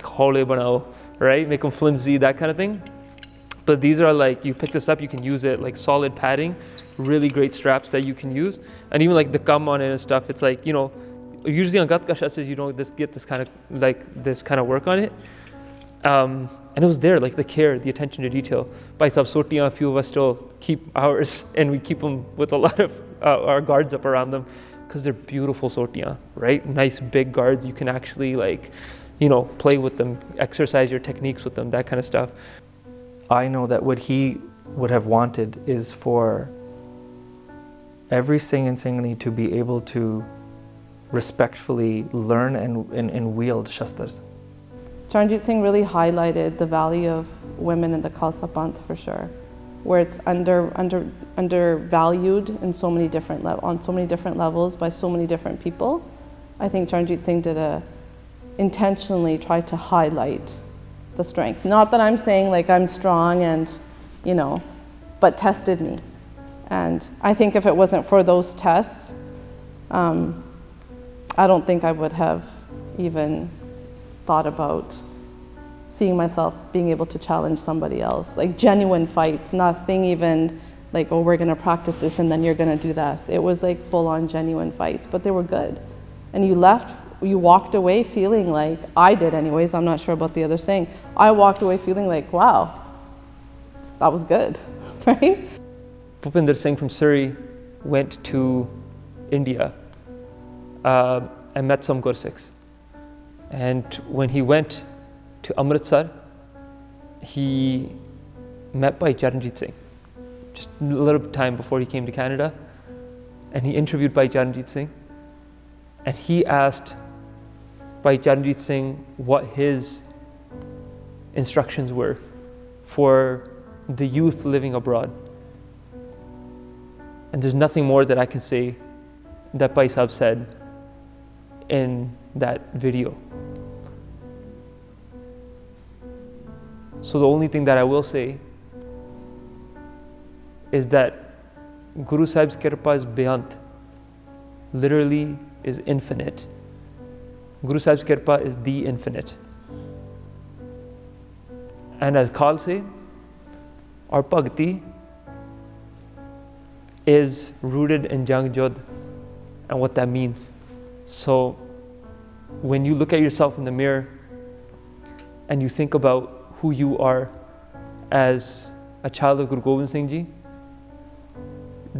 hole banao, right? Make them flimsy, that kind of thing. But these are like, you pick this up, you can use it like solid padding, really great straps that you can use. And even like the gum on it and stuff, it's like, usually on Gatka shastras, you don't get this kind of work on it. And it was there, like the care, the attention to detail. Bhai Sahib sotiyan, a few of us still keep ours, and we keep them with a lot of our guards up around them, because they're beautiful sotiyan, right? Nice big guards, you can actually play with them, exercise your techniques with them, that kind of stuff. I know that what he would have wanted is for every Singh and Singhani to be able to respectfully learn and wield shastras. Charnjit Singh really highlighted the value of women in the Khalsa Panth for sure, where it's undervalued in so many different on so many different levels by so many different people. I think Charnjit Singh intentionally tried to highlight the strength. Not that I'm saying like I'm strong and, but tested me. And I think if it wasn't for those tests, I don't think I would have even thought about seeing myself being able to challenge somebody else. Like genuine fights, nothing even like, oh, we're gonna practice this and then you're gonna do this. It was like full on genuine fights, but they were good. And you walked away feeling like, I did anyways, I'm not sure about the other saying, I walked away feeling like, wow, that was good, right? Bhupinder Singh from Surrey went to India and met some Gursikhs. And when he went to Amritsar, he met Bhai Charnjit Singh, just a little time before he came to Canada. And he interviewed Bhai Charnjit Singh. And he asked Bhai Charnjit Singh what his instructions were for the youth living abroad. And there's nothing more that I can say that Bhai Sahib said in that video. So the only thing that I will say is that Guru Sahib's kirpa is beyant, literally is infinite. Guru Sahib's kirpa is the infinite. And as Khalsa, our bhakti is rooted in Jang Jod and what that means. So when you look at yourself in the mirror and you think about who you are as a child of Guru Gobind Singh Ji,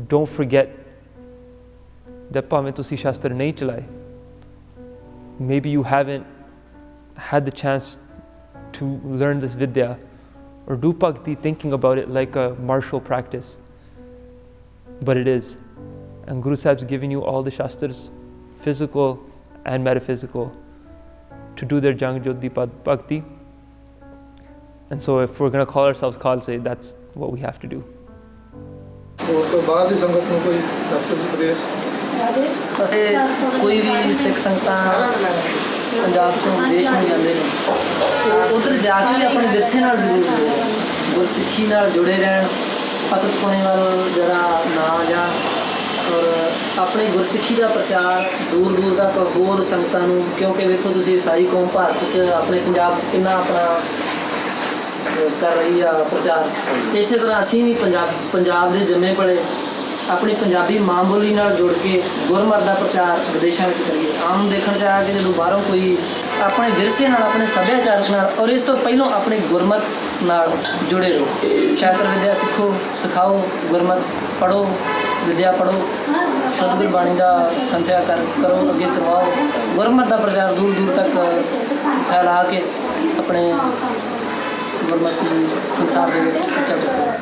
don't forget that bhaਵੇਂ ਤੁਸੀਂ ਸ਼ਾਸਤਰ ਨਹੀਂ ਚਲਾਏ, maybe you haven't had the chance to learn this vidya or do bhakti thinking about it like a martial practice, but it is. And Guru Sahib's giving you all the Shastras, physical and metaphysical, to do their Jang Jyoti Bhakti. And so if we're going to call ourselves Khalsa, that's what we have to do. ਅਸੀਂ ਕੋਈ ਵੀ ਸਿੱਖ ਸੰਗਤਾਂ ਪੰਜਾਬ ਚੋਂ ਵਿਦੇਸ਼ ਨੂੰ ਜਾਂਦੇ ਨੇ ਉੱਧਰ ਜਾ ਕੇ ਵੀ ਆਪਣੇ ਵਿਰਸੇ ਨਾਲ ਜ਼ਰੂਰ ਜੁੜੇ ਰਹਿਣ, ਗੁਰਸਿੱਖੀ ਨਾਲ ਜੁੜੇ ਰਹਿਣ, ਪਤਤ ਪੁਣੇ ਵੱਲ ਜਿਹੜਾ ਨਾ ਜਾਣ ਔਰ ਆਪਣੀ ਗੁਰਸਿੱਖੀ ਦਾ ਪ੍ਰਚਾਰ ਦੂਰ ਦੂਰ ਤੱਕ ਹੋਰ ਸੰਗਤਾਂ ਨੂੰ, ਕਿਉਂਕਿ ਵੇਖੋ ਤੁਸੀਂ ਈਸਾਈ ਕੌਮ ਭਾਰਤ 'ਚ ਆਪਣੇ ਪੰਜਾਬ 'ਚ ਕਿੰਨਾ ਆਪਣਾ ਕਰ ਰਹੀ ਆ ਪ੍ਰਚਾਰ, ਇਸੇ ਤਰ੍ਹਾਂ ਅਸੀਂ ਵੀ ਪੰਜਾਬ ਦੇ ਜੰਮੇ ਪਲੇ ਆਪਣੀ ਪੰਜਾਬੀ ਮਾਂ ਬੋਲੀ ਨਾਲ ਜੁੜ ਕੇ ਗੁਰਮਤ ਦਾ ਪ੍ਰਚਾਰ ਵਿਦੇਸ਼ਾਂ ਵਿੱਚ ਕਰੀਏ। ਆਮ ਦੇਖਣ 'ਚ ਆਇਆ ਕਿ ਜਦੋਂ ਬਾਹਰੋਂ ਕੋਈ ਆਪਣੇ ਵਿਰਸੇ ਨਾਲ, ਆਪਣੇ ਸੱਭਿਆਚਾਰਕ ਨਾਲ ਔਰ ਇਸ ਤੋਂ ਪਹਿਲਾਂ ਆਪਣੇ ਗੁਰਮਤ ਨਾਲ ਜੁੜੇ ਰਹੋ। ਸ਼ਾਸਤਰ ਵਿਦਿਆ ਸਿੱਖੋ, ਸਿਖਾਓ, ਗੁਰਮਤ ਪੜ੍ਹੋ, ਵਿਦਿਆ ਪੜ੍ਹੋ, ਸ਼ੁੱਧ ਗੁਰਬਾਣੀ ਦਾ ਸੰਥਿਆ ਕਰੋ, ਅੱਗੇ ਕਰਵਾਓ, ਗੁਰਮਤ ਦਾ ਪ੍ਰਚਾਰ ਦੂਰ ਦੂਰ ਤੱਕ ਫੈਲਾ ਕੇ ਆਪਣੇ ਗੁਰਮਤ ਨੂੰ ਸੰਸਾਰ ਦੇ ਵਿੱਚ ਉੱਚਾ ਚੁੱਕੋ।